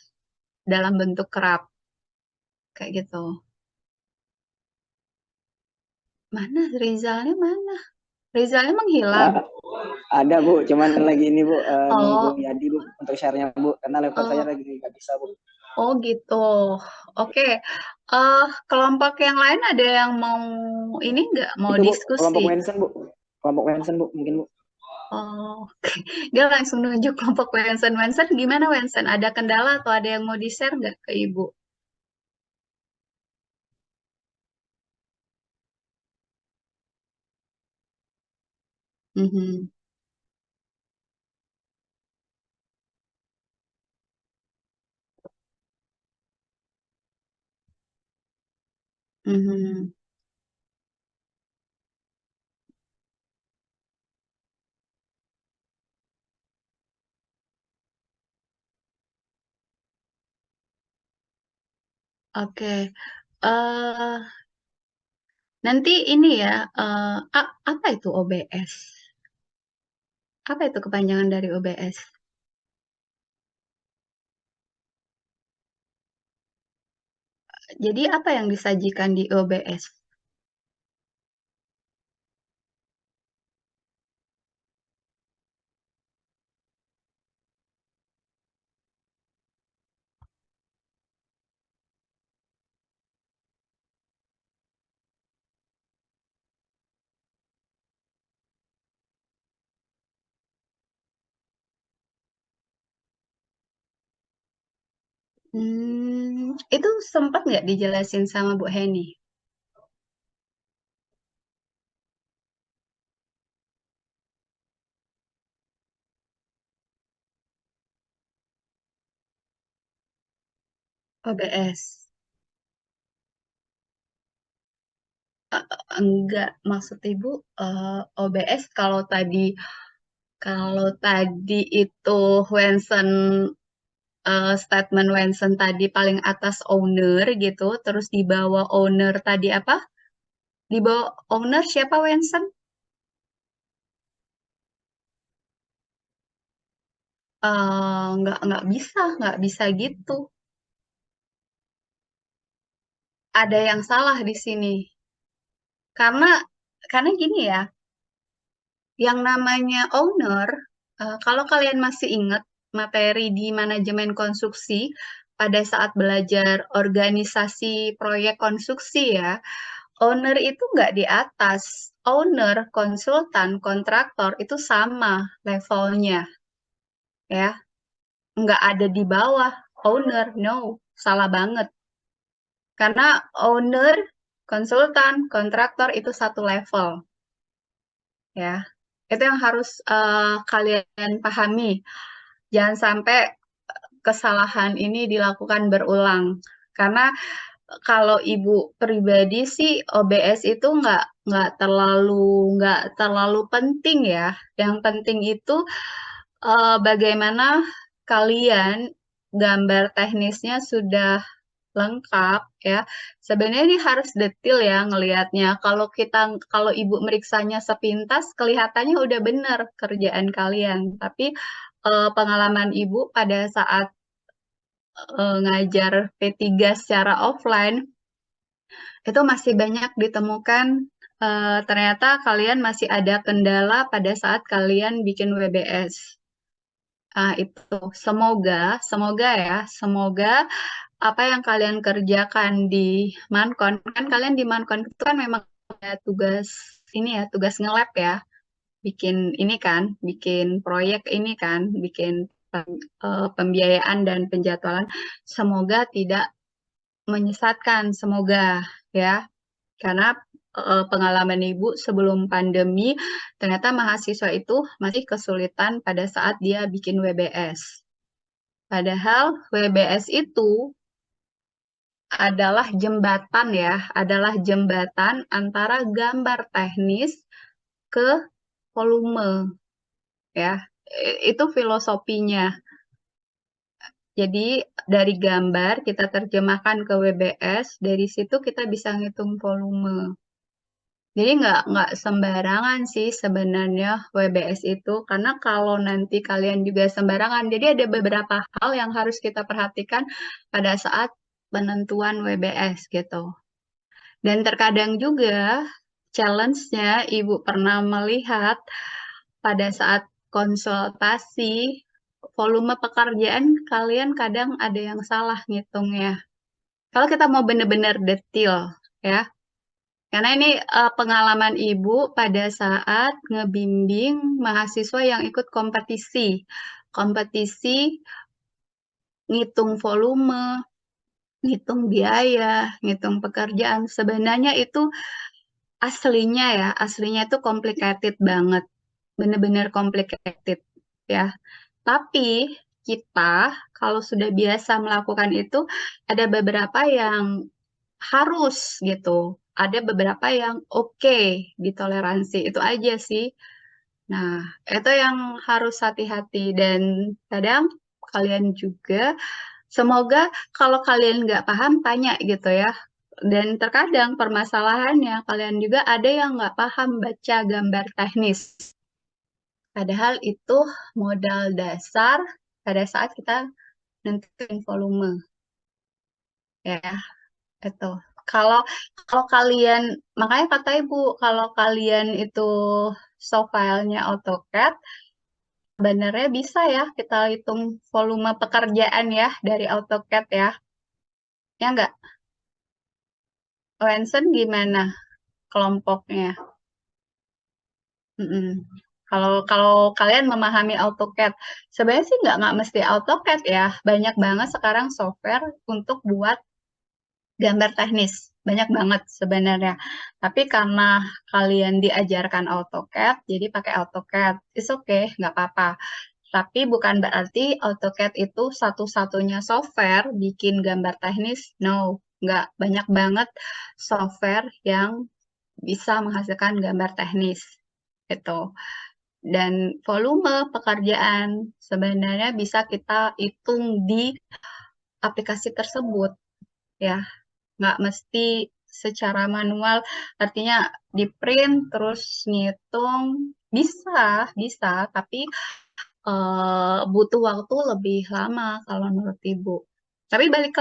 Speaker 1: dalam bentuk kerap kayak gitu. Mana Rizalnya mana? Rizalnya menghilang.
Speaker 3: Ada Bu, cuman lagi ini Bu, nunggu
Speaker 1: Oh,
Speaker 3: Yadi Bu untuk share-nya Bu, karena laptop saya
Speaker 1: oh,
Speaker 3: lagi nggak bisa Bu.
Speaker 1: oh gitu. Oke. Kelompok yang lain ada yang mau ini nggak mau
Speaker 3: Itu Bu,
Speaker 1: diskusi?
Speaker 3: kelompok Wensen Bu, kelompok Wensen Bu, mungkin Bu.
Speaker 1: Oh, dia langsung nunjuk kelompok Wensen. Wensen gimana Wensen? Ada kendala atau ada yang mau di-share nggak ke Ibu? Mhm, mhm. Oke. eh Nanti ini ya, apa itu OBS? Apa itu kepanjangan dari OBS? Jadi apa yang disajikan di OBS? Itu sempat nggak dijelasin sama Bu Heni? OBS. Enggak, maksud Ibu OBS kalau tadi itu Wensen statement Wensen tadi paling atas owner gitu, terus di bawah owner tadi apa? Di bawah owner siapa Wensen? Nggak bisa gitu. Ada yang salah di sini. Karena karena gini ya, yang namanya owner, kalau kalian masih ingat materi di manajemen konstruksi pada saat belajar organisasi proyek konstruksi ya, owner itu nggak di atas. Owner, konsultan, kontraktor itu sama levelnya ya, nggak ada di bawah owner, no, salah banget. Karena owner, konsultan, kontraktor itu satu level ya. Itu yang harus kalian pahami. Jangan sampai kesalahan ini dilakukan berulang. Karena kalau ibu pribadi sih OBS itu nggak terlalu penting ya. Yang penting itu bagaimana kalian gambar teknisnya sudah lengkap ya. Sebenarnya ini harus detail ya ngelihatnya. Kalau ibu meriksanya sepintas kelihatannya udah benar kerjaan kalian, tapi pengalaman ibu pada saat ngajar P3 secara offline itu masih banyak ditemukan ternyata kalian masih ada kendala pada saat kalian bikin WBS. Itu semoga apa yang kalian kerjakan di Mancon, kan kalian di Mancon itu kan memang ada tugas ini ya, tugas nge-lab ya, bikin ini kan, bikin proyek ini kan, bikin pembiayaan dan penjadwalan. Semoga tidak menyesatkan, semoga ya, karena pengalaman Ibu sebelum pandemi, ternyata mahasiswa itu masih kesulitan pada saat dia bikin WBS. Padahal WBS itu adalah jembatan antara gambar teknis ke volume ya. Itu filosofinya. Jadi dari gambar kita terjemahkan ke WBS, dari situ kita bisa ngitung volume. Jadi nggak sembarangan sih sebenarnya WBS itu, karena kalau nanti kalian juga sembarangan, jadi ada beberapa hal yang harus kita perhatikan pada saat penentuan WBS gitu. Dan terkadang juga challenge-nya Ibu pernah melihat pada saat konsultasi volume pekerjaan kalian kadang ada yang salah ngitungnya. Kalau kita mau benar-benar detail ya. Karena ini pengalaman Ibu pada saat ngebimbing mahasiswa yang ikut kompetisi. Kompetisi ngitung volume, ngitung biaya, ngitung pekerjaan. Sebenarnya itu aslinya itu complicated banget. Benar-benar complicated ya. Tapi kita kalau sudah biasa melakukan itu ada beberapa yang harus gitu. Ada beberapa yang oke ditoleransi. Itu aja sih. Nah, itu yang harus hati-hati dan kadang kalian juga semoga kalau kalian nggak paham tanya gitu ya. Dan terkadang permasalahannya kalian juga ada yang nggak paham baca gambar teknis. Padahal itu modal dasar pada saat kita nentuin volume ya itu. Kalau kalau kalian makanya kata Ibu kalau kalian itu soft filenya AutoCAD sebenarnya bisa ya kita hitung volume pekerjaan ya dari AutoCAD ya. Ya enggak? Wensen gimana kelompoknya? Mm-mm. Kalau kalian memahami AutoCAD, sebenarnya sih nggak mesti AutoCAD ya. Banyak banget sekarang software untuk buat gambar teknis. Banyak banget sebenarnya. Tapi karena kalian diajarkan AutoCAD, jadi pakai AutoCAD. It's okay, nggak apa-apa. Tapi bukan berarti AutoCAD itu satu-satunya software bikin gambar teknis. No, nggak. Banyak banget software yang bisa menghasilkan gambar teknis. Gitu. Dan volume pekerjaan sebenarnya bisa kita hitung di aplikasi tersebut. Ya, nggak mesti secara manual, artinya di print terus ngitung, bisa, tapi butuh waktu lebih lama kalau menurut Ibu. Tapi balik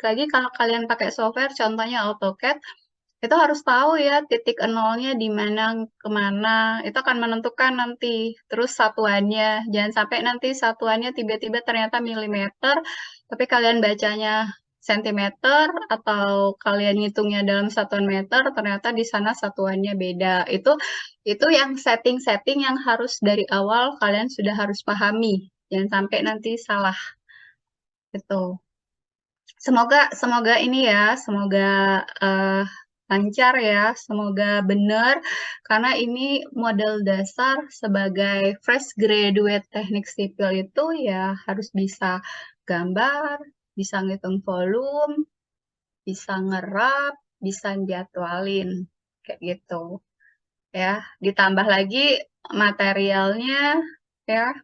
Speaker 1: lagi kalau kalian pakai software, contohnya AutoCAD, itu harus tahu ya titik nolnya di mana kemana. Itu akan menentukan nanti. Terus satuannya, jangan sampai nanti satuannya tiba-tiba ternyata milimeter, tapi kalian bacanya sentimeter atau kalian ngitungnya dalam satuan meter, ternyata di sana satuannya beda. Itu yang setting-setting yang harus dari awal kalian sudah harus pahami. Jangan sampai nanti salah. Gitu. Semoga ini ya, semoga eh, lancar ya, semoga benar karena ini model dasar sebagai fresh graduate teknik sipil itu ya harus bisa gambar, bisa ngitung volume, bisa ngerap, bisa jadwalin kayak gitu ya. Ditambah lagi materialnya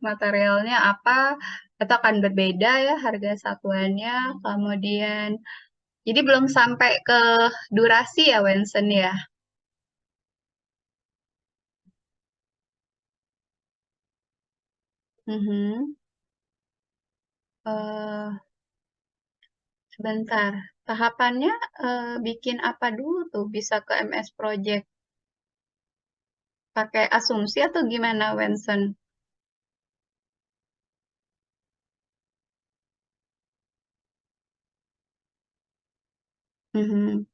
Speaker 1: materialnya apa itu akan berbeda ya harga satuannya, kemudian jadi belum sampai ke durasi ya Wensen ya. Mhm. Eh, sebentar, tahapannya bikin apa dulu tuh bisa ke MS Project? Pakai asumsi atau gimana Wensen? Mhm.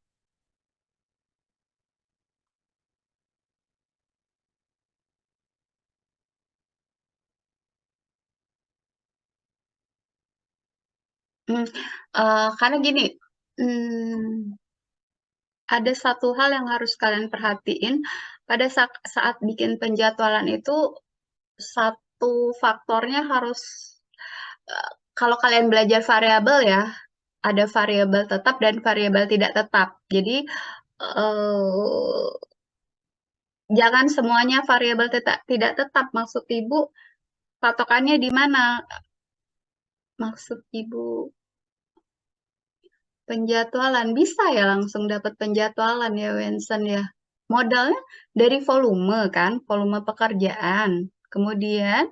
Speaker 1: Hmm, karena gini, hmm, ada satu hal yang harus kalian perhatiin pada saat bikin penjadwalan itu satu faktornya harus kalau kalian belajar variabel ya, ada variabel tetap dan variabel tidak tetap. Jadi eh, jangan semuanya variabel tidak tetap. Maksud Ibu patokannya di mana? Maksud Ibu penjadwalan, bisa ya langsung dapat penjadwalan ya Wensen ya. Modalnya dari volume kan, volume pekerjaan. Kemudian,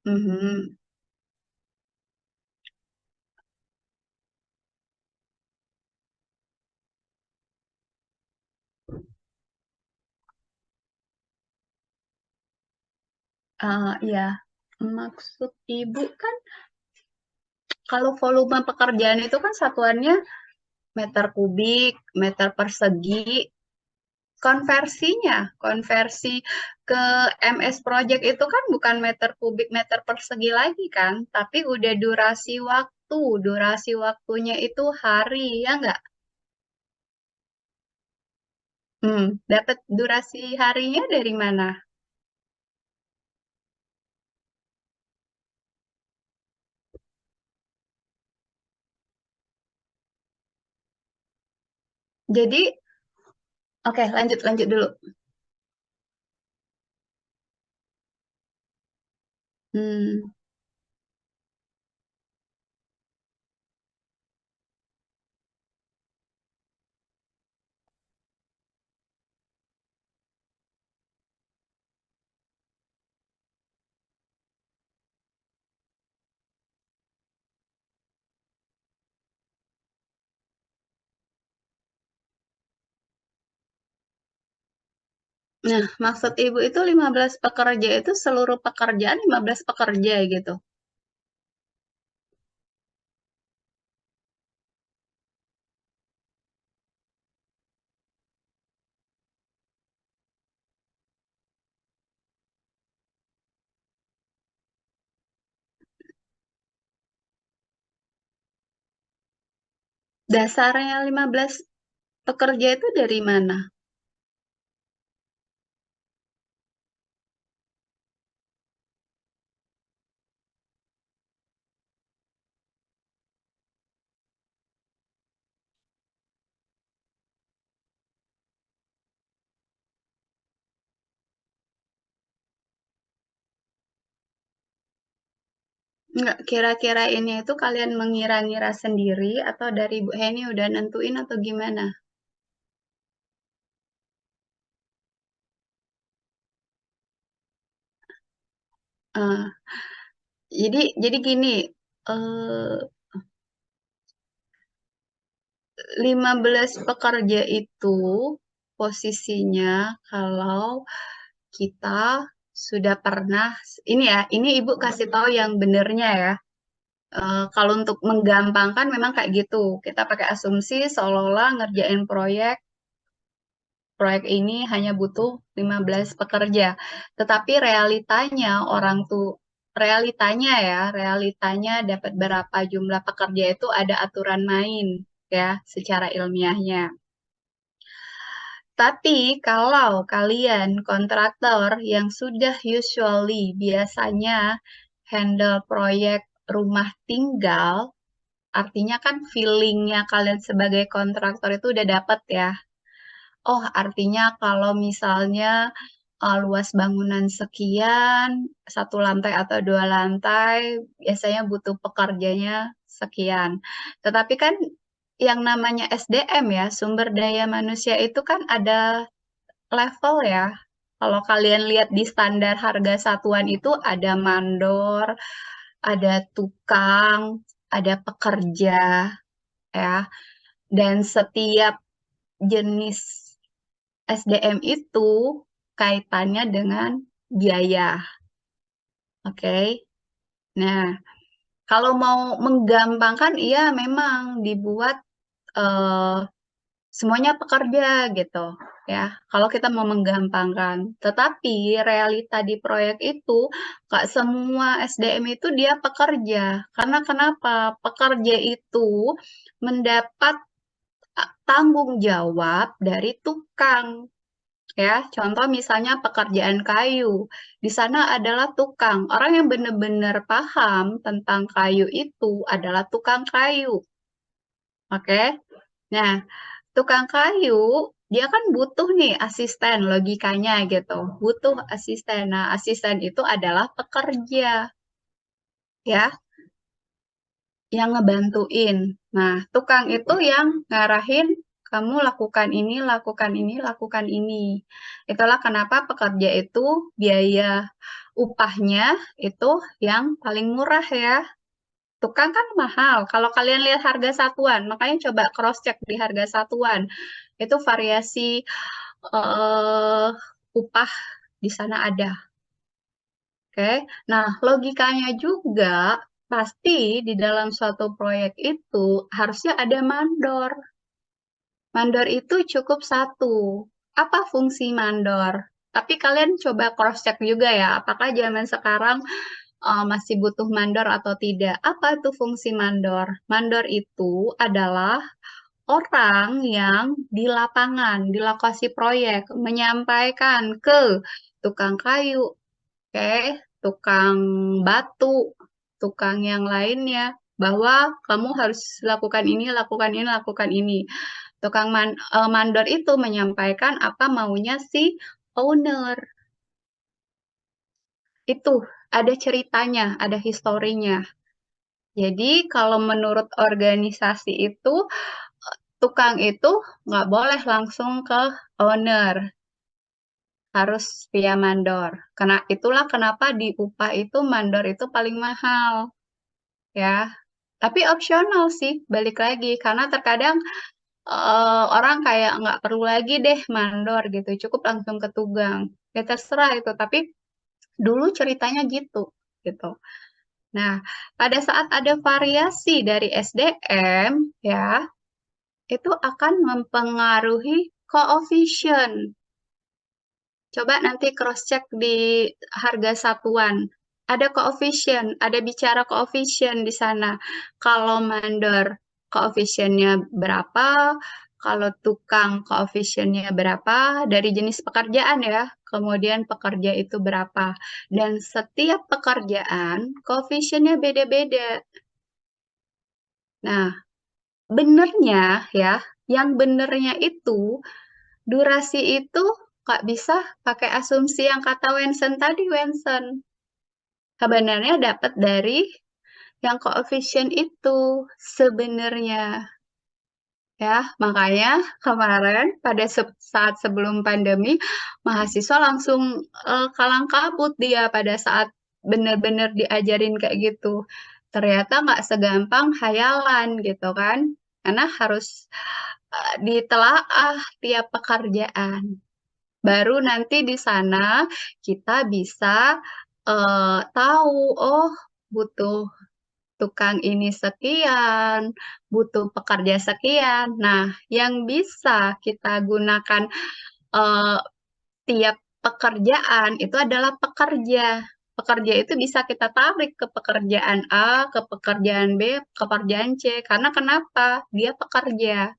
Speaker 1: mhm. Ya, maksud Ibu kan kalau volume pekerjaan itu kan satuannya meter kubik, meter persegi, konversi ke MS Project itu kan bukan meter kubik, meter persegi lagi kan, tapi udah durasi waktunya itu hari, ya nggak? Dapat durasi harinya dari mana? Jadi, oke, lanjut dulu. Hmm. Nah, maksud Ibu itu 15 pekerja itu seluruh pekerjaan 15 pekerja gitu. Dasarnya 15 pekerja itu dari mana? Enggak, kira-kira ini itu kalian mengira-ngira sendiri atau dari Bu Heni udah nentuin atau gimana? Eh, jadi gini, eh, 15 pekerja itu posisinya kalau kita sudah pernah, ini Ibu kasih tahu yang benernya ya. Kalau untuk menggampangkan memang kayak gitu. Kita pakai asumsi seolah-olah ngerjain proyek ini hanya butuh 15 pekerja. Tetapi realitanya dapat berapa jumlah pekerja itu ada aturan main ya secara ilmiahnya. Tapi kalau kalian kontraktor yang sudah biasanya handle proyek rumah tinggal, artinya kan feelingnya kalian sebagai kontraktor itu udah dapet ya. Oh, artinya kalau misalnya luas bangunan sekian, satu lantai atau dua lantai, biasanya butuh pekerjanya sekian. Tetapi kan yang namanya SDM ya, sumber daya manusia itu kan ada level ya. Kalau kalian lihat di standar harga satuan itu ada mandor, ada tukang, ada pekerja ya. Dan setiap jenis SDM itu kaitannya dengan biaya. Oke. Nah, kalau mau menggampangkan, iya memang dibuat eh, semuanya pekerja gitu ya. Kalau kita mau menggampangkan, tetapi realita di proyek itu nggak semua SDM itu dia pekerja. Karena kenapa? Pekerja itu mendapat tanggung jawab dari tukang. Ya, contoh misalnya pekerjaan kayu. Di sana adalah tukang. Orang yang benar-benar paham tentang kayu itu adalah tukang kayu. Oke. Nah, tukang kayu, dia kan butuh nih asisten logikanya gitu. Butuh asisten. Nah, asisten itu adalah pekerja, ya, yang ngebantuin. Nah, tukang itu yang ngarahin kamu lakukan ini, lakukan ini, lakukan ini. Itulah kenapa pekerja itu biaya upahnya itu yang paling murah ya. Tukang kan mahal. Kalau kalian lihat harga satuan, makanya coba cross check di harga satuan. Itu variasi eh, upah di sana ada. Oke. Nah, logikanya juga pasti di dalam suatu proyek itu harusnya ada mandor. Mandor itu cukup satu. Apa fungsi mandor? Tapi kalian coba cross check juga ya, apakah zaman sekarang masih butuh mandor atau tidak. Apa itu fungsi mandor? Mandor itu adalah orang yang di lapangan, di lokasi proyek, menyampaikan ke tukang kayu, oke, tukang batu, tukang yang lainnya, bahwa kamu harus lakukan ini, lakukan ini, lakukan ini. Mandor itu menyampaikan apa maunya si owner. Itu ada ceritanya, ada historinya. Jadi kalau menurut organisasi itu, tukang itu nggak boleh langsung ke owner, harus via mandor. Karena itulah kenapa di upah itu mandor itu paling mahal, ya. Tapi opsional sih, balik lagi. Karena terkadang orang kayak nggak perlu lagi deh mandor gitu, cukup langsung ke tukang. Ya terserah itu, tapi dulu ceritanya gitu. Nah, pada saat ada variasi dari SDM, ya, itu akan mempengaruhi koefisien. Coba nanti cross-check di harga satuan. Ada koefisien, ada bicara koefisien di sana. Kalau mandor, koefisiennya berapa? Kalau tukang, koefisiennya berapa? Dari jenis pekerjaan ya. Kemudian pekerja itu berapa? Dan setiap pekerjaan, koefisiennya beda-beda. Nah, benernya ya, yang benernya itu durasi itu nggak bisa pakai asumsi yang kata Wensen tadi, Wensen. Sebenarnya dapat dari yang koefisien itu sebenarnya. Ya, makanya kemarin pada saat sebelum pandemi, mahasiswa langsung kalang kabut dia pada saat benar-benar diajarin kayak gitu. Ternyata nggak segampang hayalan gitu kan, karena harus ditelaah tiap pekerjaan. Baru nanti di sana kita bisa tahu, oh butuh tukang ini sekian, butuh pekerja sekian. Nah, yang bisa kita gunakan eh, tiap pekerjaan itu adalah pekerja. Pekerja itu bisa kita tarik ke pekerjaan A, ke pekerjaan B, ke pekerjaan C. Karena kenapa? Dia pekerja.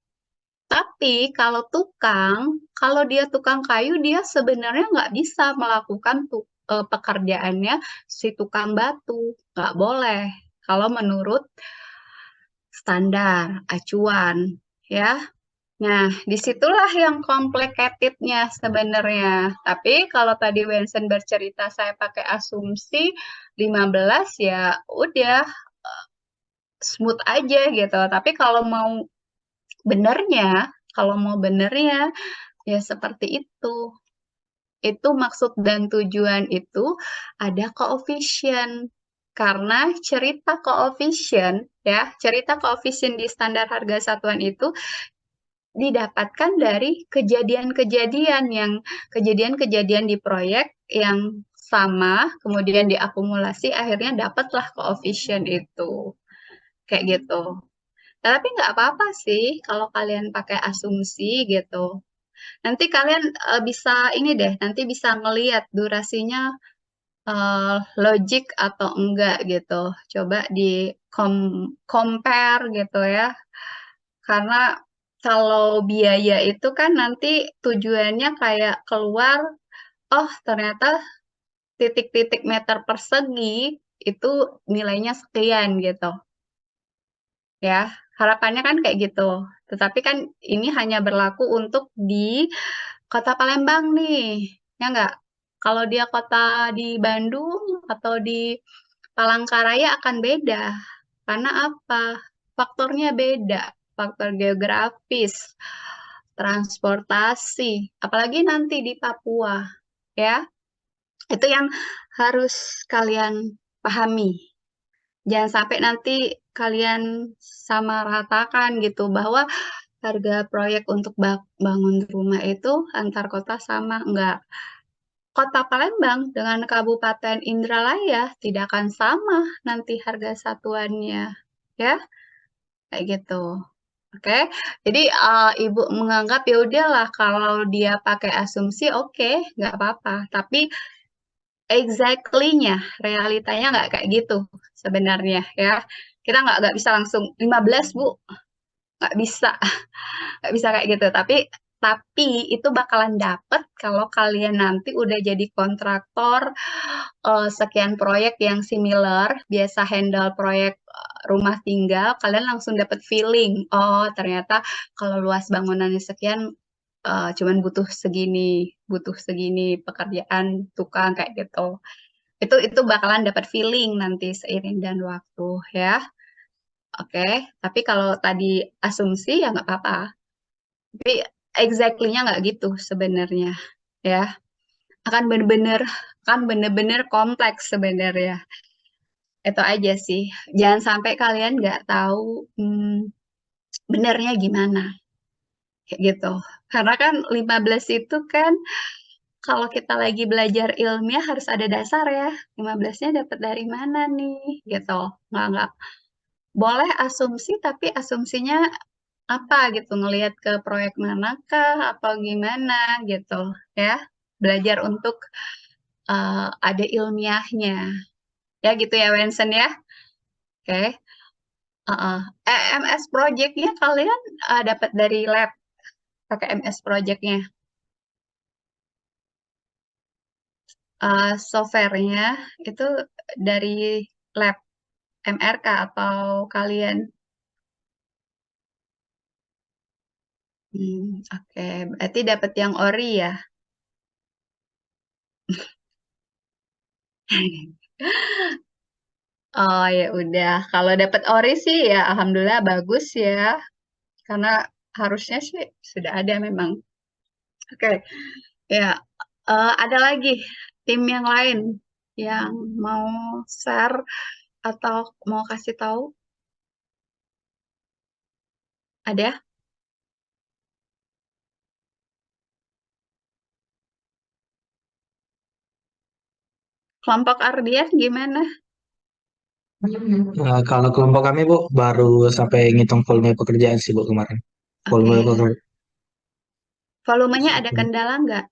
Speaker 1: Tapi kalau dia tukang kayu, dia sebenarnya nggak bisa melakukan pekerjaannya si tukang batu. Nggak boleh. Kalau menurut standar, acuan, ya. Nah, disitulah yang complicated-nya sebenarnya. Tapi kalau tadi Wensen bercerita saya pakai asumsi 15 ya udah smooth aja gitu. Tapi benernya, kalau mau benernya ya seperti itu. Itu maksud dan tujuan itu ada koefisien. Karena cerita koefisien di standar harga satuan itu didapatkan dari kejadian-kejadian di proyek yang sama, kemudian diakumulasi, akhirnya dapatlah koefisien itu. Kayak gitu. Tapi nggak apa-apa sih kalau kalian pakai asumsi gitu. Nanti kalian nanti bisa ngelihat durasinya logik atau enggak gitu. Coba di compare gitu ya. Karena kalau biaya itu kan nanti tujuannya kayak keluar, oh ternyata titik-titik meter persegi itu nilainya sekian gitu. Ya, Harapannya kan kayak gitu. Tetapi kan ini hanya berlaku untuk di Kota Palembang nih, ya nggak? Kalau dia kota di Bandung atau di Palangkaraya akan beda. Karena apa? Faktornya beda. Faktor geografis, transportasi, apalagi nanti di Papua, ya. Itu yang harus kalian pahami. Jangan sampai nanti kalian samaratakan gitu bahwa harga proyek untuk bangun rumah itu antar kota sama. Enggak. Kota Palembang dengan Kabupaten Indralaya tidak akan sama nanti harga satuannya. Ya, kayak gitu. Oke, jadi Ibu menganggap ya udahlah kalau dia pakai asumsi oke, nggak apa-apa. Tapi exactly-nya, realitanya nggak kayak gitu sebenarnya ya. Kita nggak bisa langsung 15 Bu, nggak bisa. Nggak bisa kayak gitu. Tapi itu bakalan dapet kalau kalian nanti udah jadi kontraktor sekian proyek yang similar, biasa handle proyek rumah tinggal, kalian langsung dapet feeling. Oh, ternyata kalau luas bangunannya sekian, cuman butuh segini pekerjaan tukang kayak gitu. Itu bakalan dapat feeling nanti seiring dan waktu ya. Oke, tapi kalau tadi asumsi ya nggak apa-apa. Tapi exactly-nya nggak gitu sebenarnya ya. Akan bener-bener kompleks sebenarnya. Itu aja sih. Jangan sampai kalian nggak tahu benernya gimana. Kayak gitu. Karena kan 15 itu kan kalau kita lagi belajar ilmiah harus ada dasar ya. 15-nya dapat dari mana nih? Gitu. Nggak boleh asumsi, tapi asumsinya apa gitu, ngelihat ke proyek manakah, atau gimana gitu ya. Belajar untuk ada ilmiahnya. Ya gitu ya, Wensen ya. Oke. MS project-nya kalian dapat dari lab, pakai MS project-nya. Software-nya itu dari lab MRK atau kalian? Oke. Berarti dapat yang ori ya. Oh ya udah, kalau dapat ori sih ya alhamdulillah bagus ya, karena harusnya sih sudah ada memang. Oke, ya ada lagi tim yang lain yang mau share atau mau kasih tahu? Ada? Kelompok Ardian gimana?
Speaker 5: Kalau kelompok kami Bu baru sampai ngitung volume pekerjaan sih Bu kemarin. Volume
Speaker 1: Oke,
Speaker 5: pekerjaan.
Speaker 1: volumenya ada kendala nggak?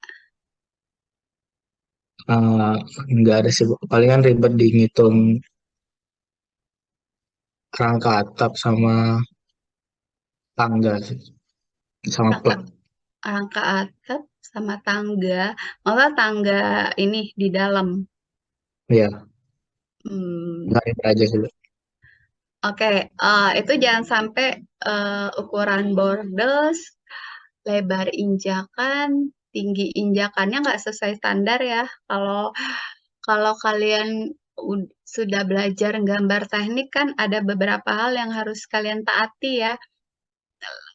Speaker 5: Nggak ada sih Bu. Palingan ribet di ngitung rangka atap sama tangga sih. Sama
Speaker 1: Rangka,
Speaker 5: plat.
Speaker 1: rangka atap sama tangga, malah tangga ini di dalam.
Speaker 5: Iya,
Speaker 1: Hmm,
Speaker 5: nggak ribet aja sih Bu.
Speaker 1: Oke, itu jangan sampai ukuran bordels, lebar injakan, tinggi injakannya nggak sesuai standar ya. Kalau kalau kalian sudah belajar gambar teknik kan ada beberapa hal yang harus kalian taati ya.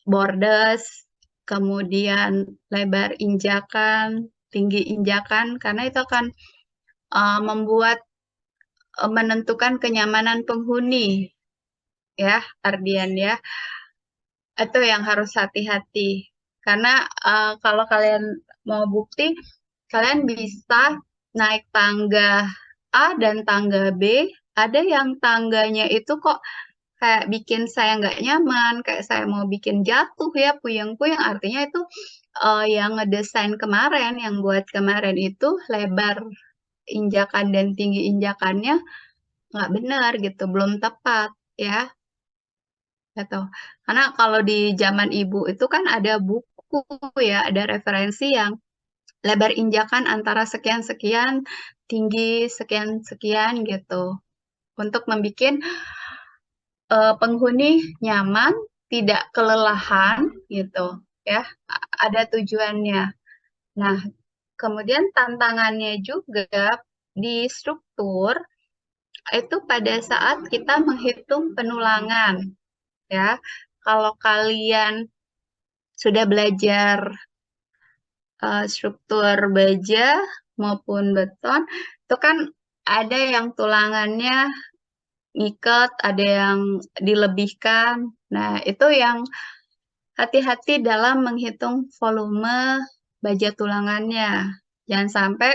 Speaker 1: Borders, kemudian lebar injakan, tinggi injakan, karena itu akan membuat menentukan kenyamanan penghuni ya, Ardian ya. Itu yang harus hati-hati. Karena kalau kalian mau bukti, kalian bisa naik tangga A dan tangga B. Ada yang tangganya itu kok kayak bikin saya nggak nyaman, kayak saya mau bikin jatuh ya, puyeng-puyeng. Artinya itu yang ngedesain kemarin, yang buat kemarin itu lebar injakan dan tinggi injakannya nggak benar gitu, belum tepat ya. Gitu. Karena kalau di zaman ibu itu kan ada buku ya, ada referensi yang lebar injakan antara sekian-sekian, tinggi sekian-sekian gitu. Untuk membuat penghuni nyaman, tidak kelelahan gitu ya. Ada tujuannya. Nah, kemudian tantangannya juga di struktur itu pada saat kita menghitung penulangan ya. Kalau kalian sudah belajar struktur baja maupun beton, itu kan ada yang tulangannya ngikat, ada yang dilebihkan. Nah, itu yang hati-hati dalam menghitung volume baja tulangannya. Jangan sampai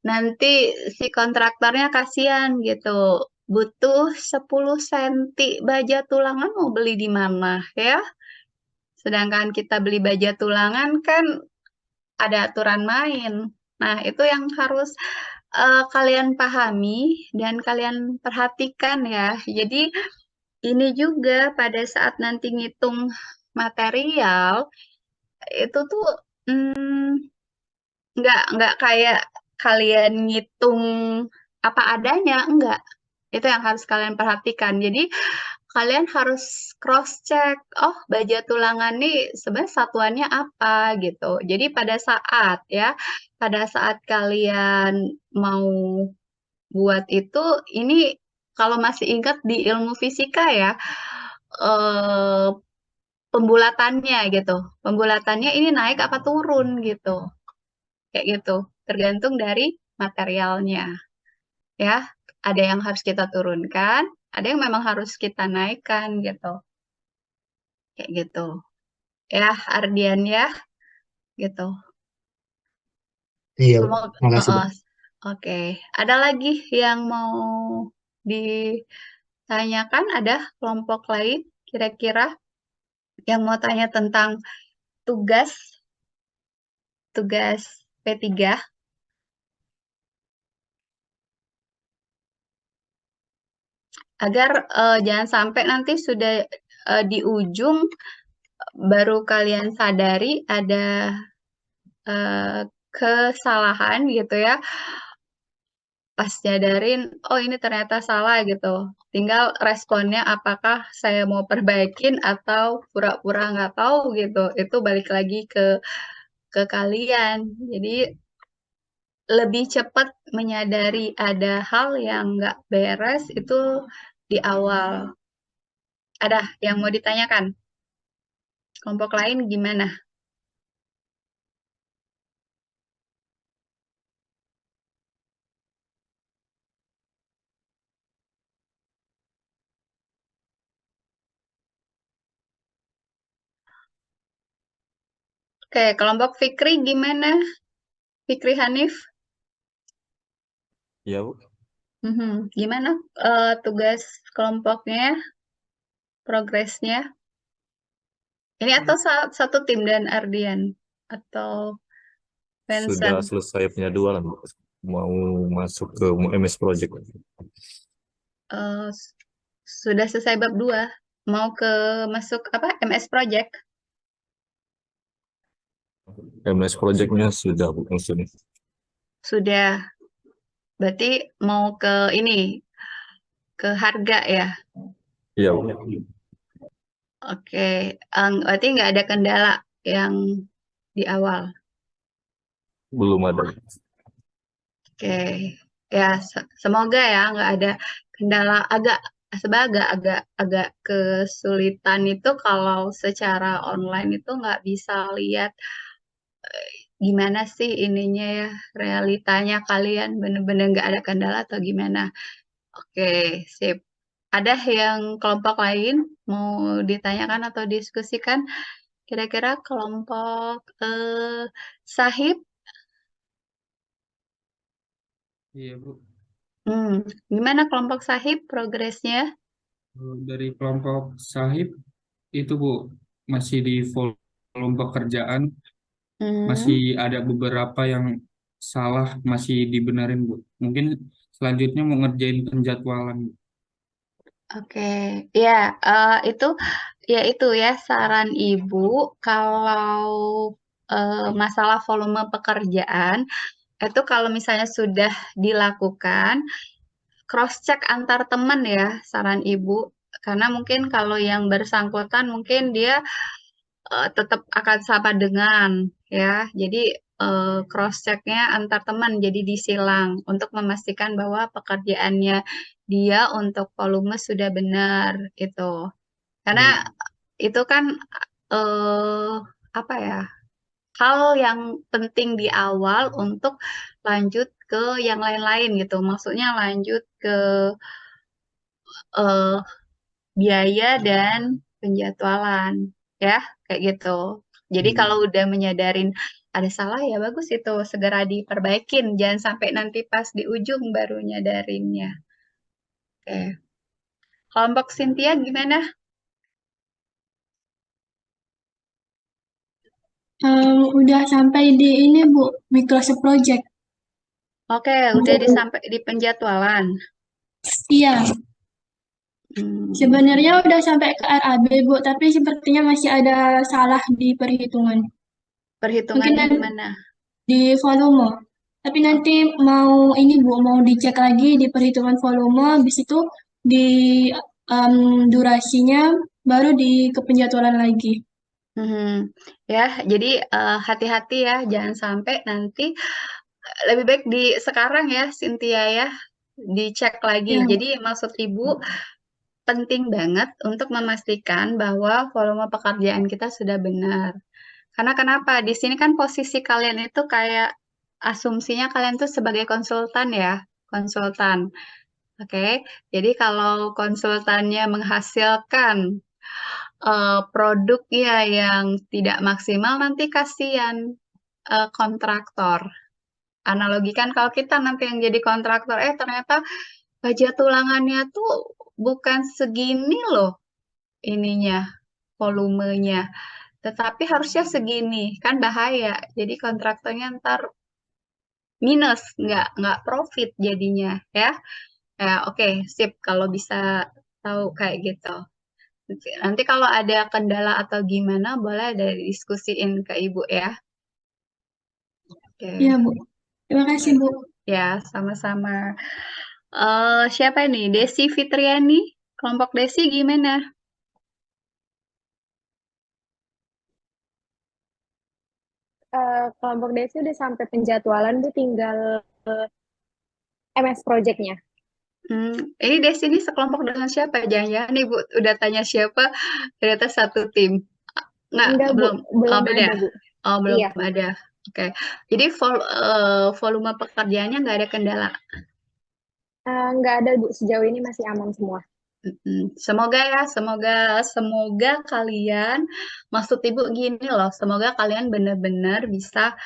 Speaker 1: nanti si kontraktornya kasihan gitu. Butuh 10 cm baja tulangan mau beli di mana ya? Sedangkan kita beli baja tulangan kan ada aturan main. Nah, itu yang harus kalian pahami dan kalian perhatikan ya. Jadi ini juga pada saat nanti ngitung material itu tuh nggak kayak kalian ngitung apa adanya, enggak. Itu yang harus kalian perhatikan. Jadi kalian harus cross check, oh baja tulangan nih sebenarnya satuannya apa gitu. Jadi pada saat kalian mau buat itu, ini kalau masih ingat di ilmu fisika ya, eh, pembulatannya gitu. Pembulatannya ini naik apa turun gitu. Kayak gitu. Tergantung dari materialnya ya. Ada yang harus kita turunkan, ada yang memang harus kita naikkan gitu. Kayak gitu. Ya, Ardian ya, gitu.
Speaker 5: Iya, Bu.
Speaker 1: Semoga,
Speaker 5: Makasih, Bu.
Speaker 1: oke. Ada lagi yang mau ditanyakan? Ada kelompok lain kira-kira yang mau tanya tentang tugas tugas P3? Agar jangan sampai nanti sudah di ujung baru kalian sadari ada kesalahan gitu ya. Pas nyadarin, oh ini ternyata salah gitu. Tinggal responnya apakah saya mau perbaikin atau pura-pura nggak tahu gitu. Itu balik lagi ke kalian. Jadi lebih cepat menyadari ada hal yang nggak beres itu di awal. Ada yang mau ditanyakan? Kelompok lain gimana? Oke, kelompok Fikri gimana? Fikri Hanif?
Speaker 6: Iya, Bu.
Speaker 1: Gimana tugas kelompoknya, progresnya? Ini atau satu tim dan Ardian? Atau
Speaker 6: Sudah
Speaker 1: Vincent?
Speaker 6: selesai punya dua lah, Bu. Mau masuk ke MS Project.
Speaker 1: Eh, sudah selesai bab 2. Mau masuk apa? MS Project?
Speaker 6: MS Project-nya sudah, Bu, maksudnya.
Speaker 1: Sudah. Berarti mau ke ini, ke harga ya?
Speaker 6: Iya, Bu.
Speaker 1: Oke. Berarti nggak ada kendala yang di awal.
Speaker 6: Belum ada.
Speaker 1: Oke. Ya, semoga ya nggak ada kendala agak kesulitan itu kalau secara online itu nggak bisa lihat gimana sih ininya ya, realitanya kalian bener-bener nggak ada kendala atau gimana. Oke, sip. Ada yang kelompok lain mau ditanyakan atau diskusikan? Kira-kira kelompok Sahib?
Speaker 7: Iya, Bu.
Speaker 1: Gimana kelompok Sahib progresnya?
Speaker 7: Dari kelompok Sahib itu, Bu, masih di volume pekerjaan, masih ada beberapa yang salah, masih dibenerin, Bu. Mungkin selanjutnya mau ngerjain penjadwalan, Bu.
Speaker 1: Oke, ya itu ya saran ibu kalau masalah volume pekerjaan itu kalau misalnya sudah dilakukan cross check antar teman ya saran ibu Karena mungkin kalau yang bersangkutan mungkin dia tetap akan sama dengan ya. Jadi cross check-nya antar teman jadi disilang untuk memastikan bahwa pekerjaannya dia untuk volume sudah benar gitu. Karena itu kan eh apa ya? Hal yang penting di awal untuk lanjut ke yang lain-lain gitu. Maksudnya lanjut ke eh biaya dan penjadwalan ya, kayak gitu. Jadi kalau udah menyadarin ada salah ya bagus itu segera diperbaikin, jangan sampai nanti pas di ujung baru nyadarinnya. Oke. Kelompok Cynthia gimana?
Speaker 8: Udah sampai di ini Bu, Microsoft Project.
Speaker 1: Oke, udah sampai di penjadwalan.
Speaker 8: Iya,
Speaker 1: Hmm,
Speaker 8: sebenarnya udah sampai ke RAB Bu, tapi sepertinya masih ada salah di perhitungan.
Speaker 1: perhitungannya
Speaker 8: Mungkin
Speaker 1: gimana?
Speaker 8: di volume. Tapi nanti mau ini Bu, mau dicek lagi di perhitungan volume, habis itu di durasinya, baru di kepenjadwalan lagi.
Speaker 1: Ya, jadi hati-hati ya, jangan sampai nanti lebih baik di sekarang ya, Cynthia ya, dicek lagi.
Speaker 8: Ya.
Speaker 1: Jadi maksud Ibu penting banget untuk memastikan bahwa volume pekerjaan kita sudah benar. Karena kenapa? Di sini kan posisi kalian itu kayak asumsinya kalian tuh sebagai konsultan ya, konsultan. Oke, jadi kalau konsultannya menghasilkan produknya yang tidak maksimal, nanti kasihan kontraktor. Analogikan kalau kita nanti yang jadi kontraktor, ternyata baja tulangannya tuh bukan segini loh ininya, volumenya. Tetapi harusnya segini, kan bahaya. Jadi kontraktornya ntar minus, nggak profit jadinya ya. Ya, oke, sip kalau bisa tahu kayak gitu. Nanti kalau ada kendala atau gimana, boleh ada diskusiin ke Ibu ya. Oke.
Speaker 8: Iya Bu, terima kasih Bu.
Speaker 1: Ya, sama-sama. Siapa ini? Desi Fitriani. Kelompok Desi gimana?
Speaker 9: Kelompok Desi udah sampai penjadwalan Bu, tinggal MS Project-nya.
Speaker 1: Ini Desi ini sekelompok dengan siapa? Jangan-jangan Ibu udah tanya siapa, ternyata satu tim.
Speaker 9: Enggak Bu, belum
Speaker 1: beda.
Speaker 9: ada Bu.
Speaker 1: Oh, belum
Speaker 9: Iya.
Speaker 1: ada. Oke. Jadi volume pekerjaannya nggak ada kendala.
Speaker 9: Nggak ada Bu, sejauh ini masih aman semua.
Speaker 1: Semoga ya, semoga kalian, maksud Ibu gini loh, semoga kalian benar-benar bisa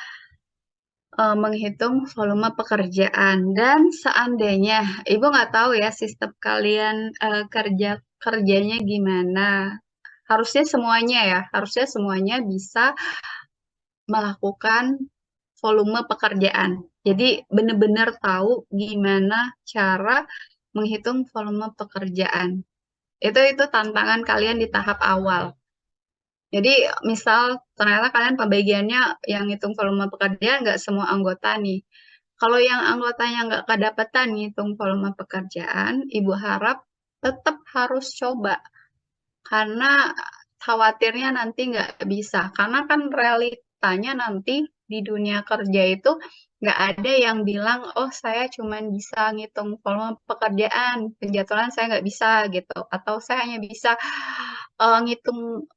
Speaker 1: menghitung volume pekerjaan. Dan seandainya, Ibu nggak tahu ya sistem kalian kerjanya gimana. Harusnya semuanya bisa melakukan volume pekerjaan. Jadi benar-benar tahu gimana cara menghitung volume pekerjaan. Itu tantangan kalian di tahap awal. Jadi misal ternyata kalian pembagiannya yang hitung volume pekerjaan nggak semua anggota nih. Kalau yang anggotanya nggak kedapatan ngitung volume pekerjaan, Ibu harap tetap harus coba. Karena khawatirnya nanti nggak bisa. Karena kan realitanya nanti di dunia kerja itu nggak ada yang bilang, oh saya cuma bisa ngitung volume pekerjaan, penjadwalan saya nggak bisa gitu. Atau saya hanya bisa ngitung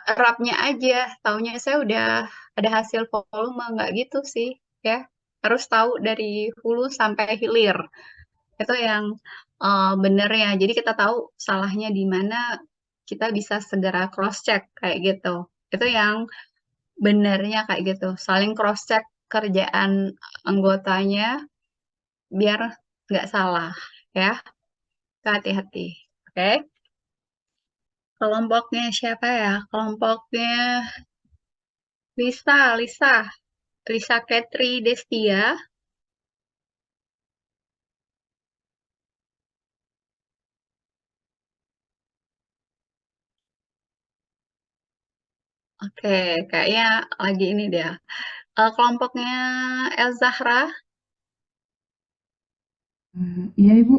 Speaker 1: rapnya aja, taunya saya udah ada hasil volume, nggak gitu sih ya. Harus tahu dari hulu sampai hilir. Itu yang bener ya. Jadi kita tahu salahnya di mana, kita bisa segera cross check kayak gitu. Itu yang benernya kayak gitu. Saling cross check kerjaan anggotanya biar nggak salah ya. Hati-hati. Oke. Kelompoknya siapa ya? Kelompoknya Lisa Ketri Destia. Oke, kayaknya lagi ini dia. Kelompoknya El Zahra.
Speaker 10: Iya Ibu,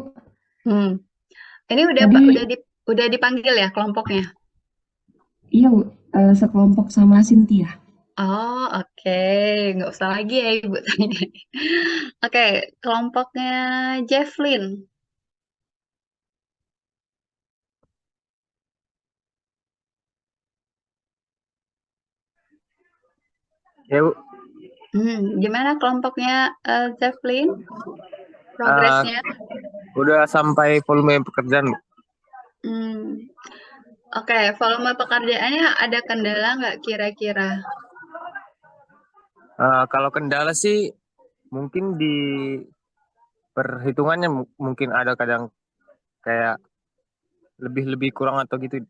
Speaker 1: Ini udah
Speaker 10: tadi
Speaker 1: udah di Udah dipanggil ya kelompoknya?
Speaker 10: Iya, Bu. Sekelompok sama Cynthia.
Speaker 1: Oh, oke. Nggak usah lagi ya Ibu tanya. Oke, kelompoknya Jefflin.
Speaker 11: Ya, Bu.
Speaker 1: Gimana kelompoknya Jefflin? Progresnya?
Speaker 11: Udah sampai volume pekerjaan, Bu.
Speaker 1: Oke, volume pekerjaannya ada kendala nggak kira-kira?
Speaker 11: Kalau kendala sih mungkin di perhitungannya mungkin ada kadang kayak lebih kurang atau gitu.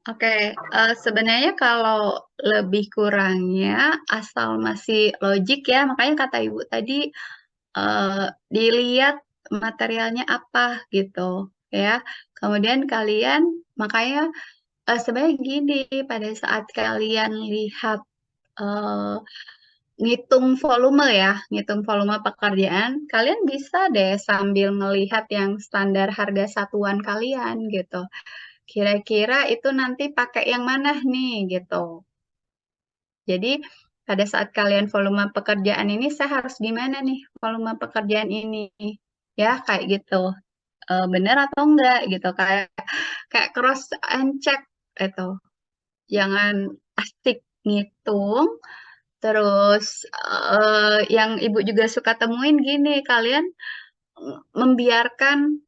Speaker 1: Oke, sebenarnya kalau lebih kurangnya asal masih logik ya, makanya kata Ibu tadi dilihat materialnya apa gitu ya. Kemudian kalian makanya sebenarnya gini, pada saat kalian lihat ngitung volume ya, ngitung volume pekerjaan, kalian bisa deh sambil melihat yang standar harga satuan kalian gitu. Kira-kira itu nanti pakai yang mana nih gitu. Jadi pada saat kalian volume pekerjaan ini, saya harus di mana nih volume pekerjaan ini, ya kayak gitu. Benar atau enggak gitu, kayak cross and check itu. Jangan asik ngitung, terus yang Ibu juga suka temuin gini, kalian membiarkan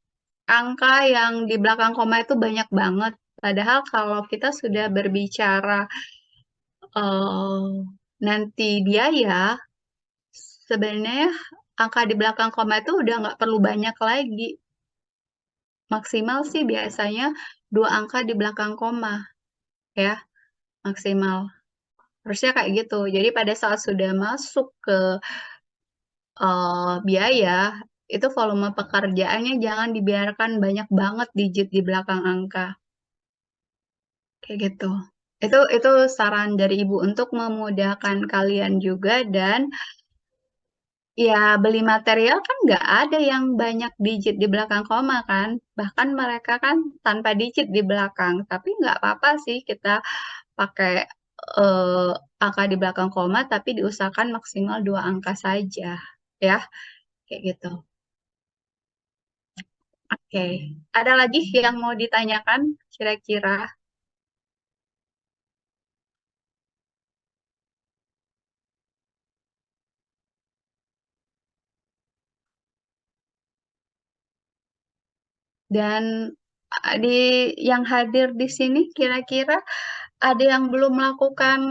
Speaker 1: angka yang di belakang koma itu banyak banget. Padahal kalau kita sudah berbicara nanti biaya, sebenarnya angka di belakang koma itu udah nggak perlu banyak lagi. Maksimal sih biasanya 2 angka di belakang koma, ya, maksimal. Harusnya kayak gitu. Jadi pada saat sudah masuk ke biaya, itu volume pekerjaannya jangan dibiarkan banyak banget digit di belakang angka. Kayak gitu. Itu saran dari Ibu untuk memudahkan kalian juga dan ya beli material kan nggak ada yang banyak digit di belakang koma kan. Bahkan mereka kan tanpa digit di belakang. Tapi nggak apa-apa sih kita pakai angka di belakang koma tapi diusahakan maksimal 2 angka saja. Ya, kayak gitu. Oke. Ada lagi yang mau ditanyakan kira-kira? Dan di yang hadir di sini kira-kira ada yang belum melakukan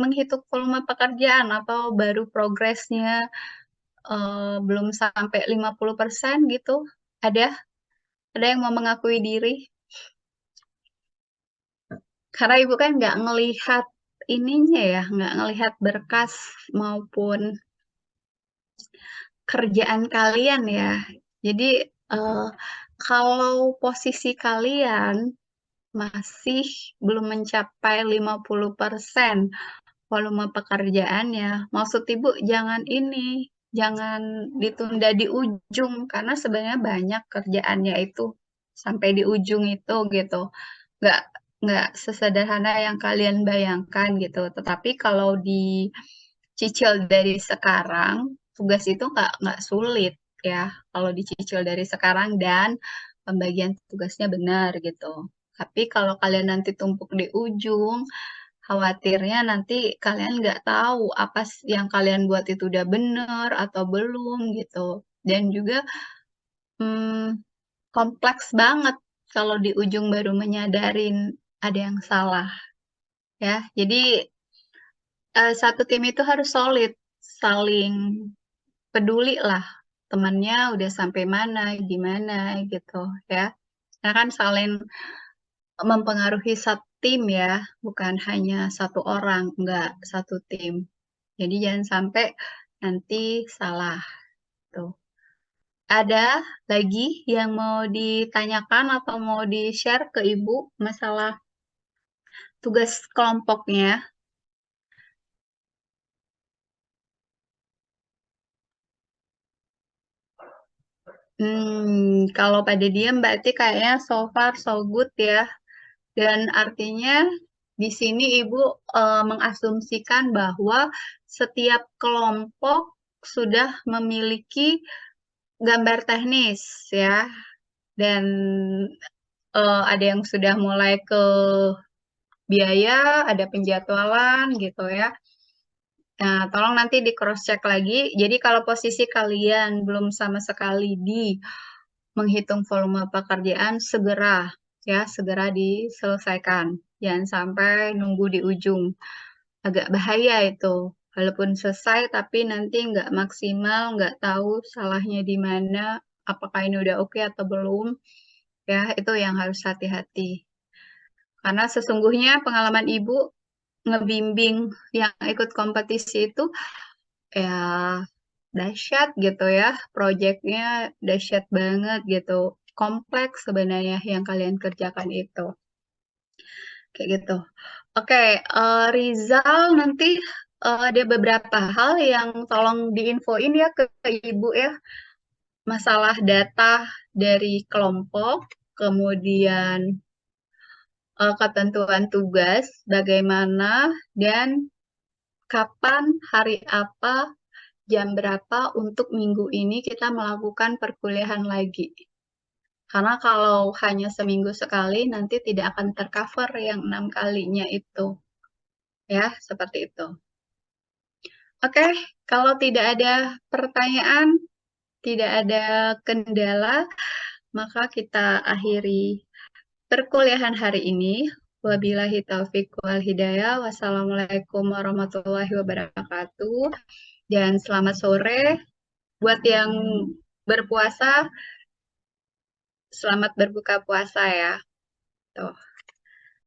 Speaker 1: menghitung volume pekerjaan atau baru progresnya belum sampai 50% gitu? Ada? Ada yang mau mengakui diri? Karena Ibu kan nggak ngelihat ininya ya, nggak ngelihat berkas maupun kerjaan kalian ya. Jadi kalau posisi kalian masih belum mencapai 50% volume pekerjaannya, maksud Ibu jangan ini, jangan ditunda di ujung, karena sebenarnya banyak kerjaannya itu sampai di ujung itu gitu. Nggak, nggak sesederhana yang kalian bayangkan gitu. Tetapi kalau dicicil dari sekarang, tugas itu nggak sulit ya, kalau dicicil dari sekarang dan pembagian tugasnya benar gitu. Tapi kalau kalian nanti tumpuk di ujung, khawatirnya nanti kalian nggak tahu apa yang kalian buat itu udah benar atau belum gitu. Dan juga kompleks banget kalau di ujung baru menyadarin ada yang salah ya. Jadi satu tim itu harus solid, saling peduli lah temannya udah sampai mana, gimana gitu ya. Nah kan saling mempengaruhi satu tim ya, bukan hanya satu orang, enggak satu tim. Jadi jangan sampai nanti salah tuh. Ada lagi yang mau ditanyakan atau mau di-share ke Ibu masalah tugas kelompoknya? Kalau pada diam berarti kayaknya so far so good ya. Dan artinya di sini Ibu mengasumsikan bahwa setiap kelompok sudah memiliki gambar teknis ya. Dan ada yang sudah mulai ke biaya, ada penjadwalan gitu ya. Nah, tolong nanti di cross check lagi. Jadi kalau posisi kalian belum sama sekali di menghitung volume pekerjaan, segera diselesaikan. Jangan sampai nunggu di ujung. Agak bahaya itu. Walaupun selesai tapi nanti nggak maksimal, nggak tahu salahnya di mana, apakah ini udah oke atau belum. Ya, itu yang harus hati-hati. Karena sesungguhnya pengalaman Ibu ngebimbing yang ikut kompetisi itu ya dahsyat gitu ya, proyeknya dahsyat banget gitu, kompleks sebenarnya yang kalian kerjakan itu, kayak gitu. Oke, Rizal nanti ada beberapa hal yang tolong diinfoin ya ke Ibu ya, masalah data dari kelompok, kemudian ketentuan tugas, bagaimana, dan kapan, hari apa, jam berapa untuk minggu ini kita melakukan perkuliahan lagi. Karena kalau hanya seminggu sekali, nanti tidak akan tercover yang 6 kalinya itu. Ya, seperti itu. Oke, kalau tidak ada pertanyaan, tidak ada kendala, maka kita akhiri perkuliahan hari ini. Wabillahi taufiq wal hidayah. Wassalamualaikum warahmatullahi wabarakatuh. Dan selamat sore. Buat yang berpuasa, selamat berbuka puasa ya. Tuh.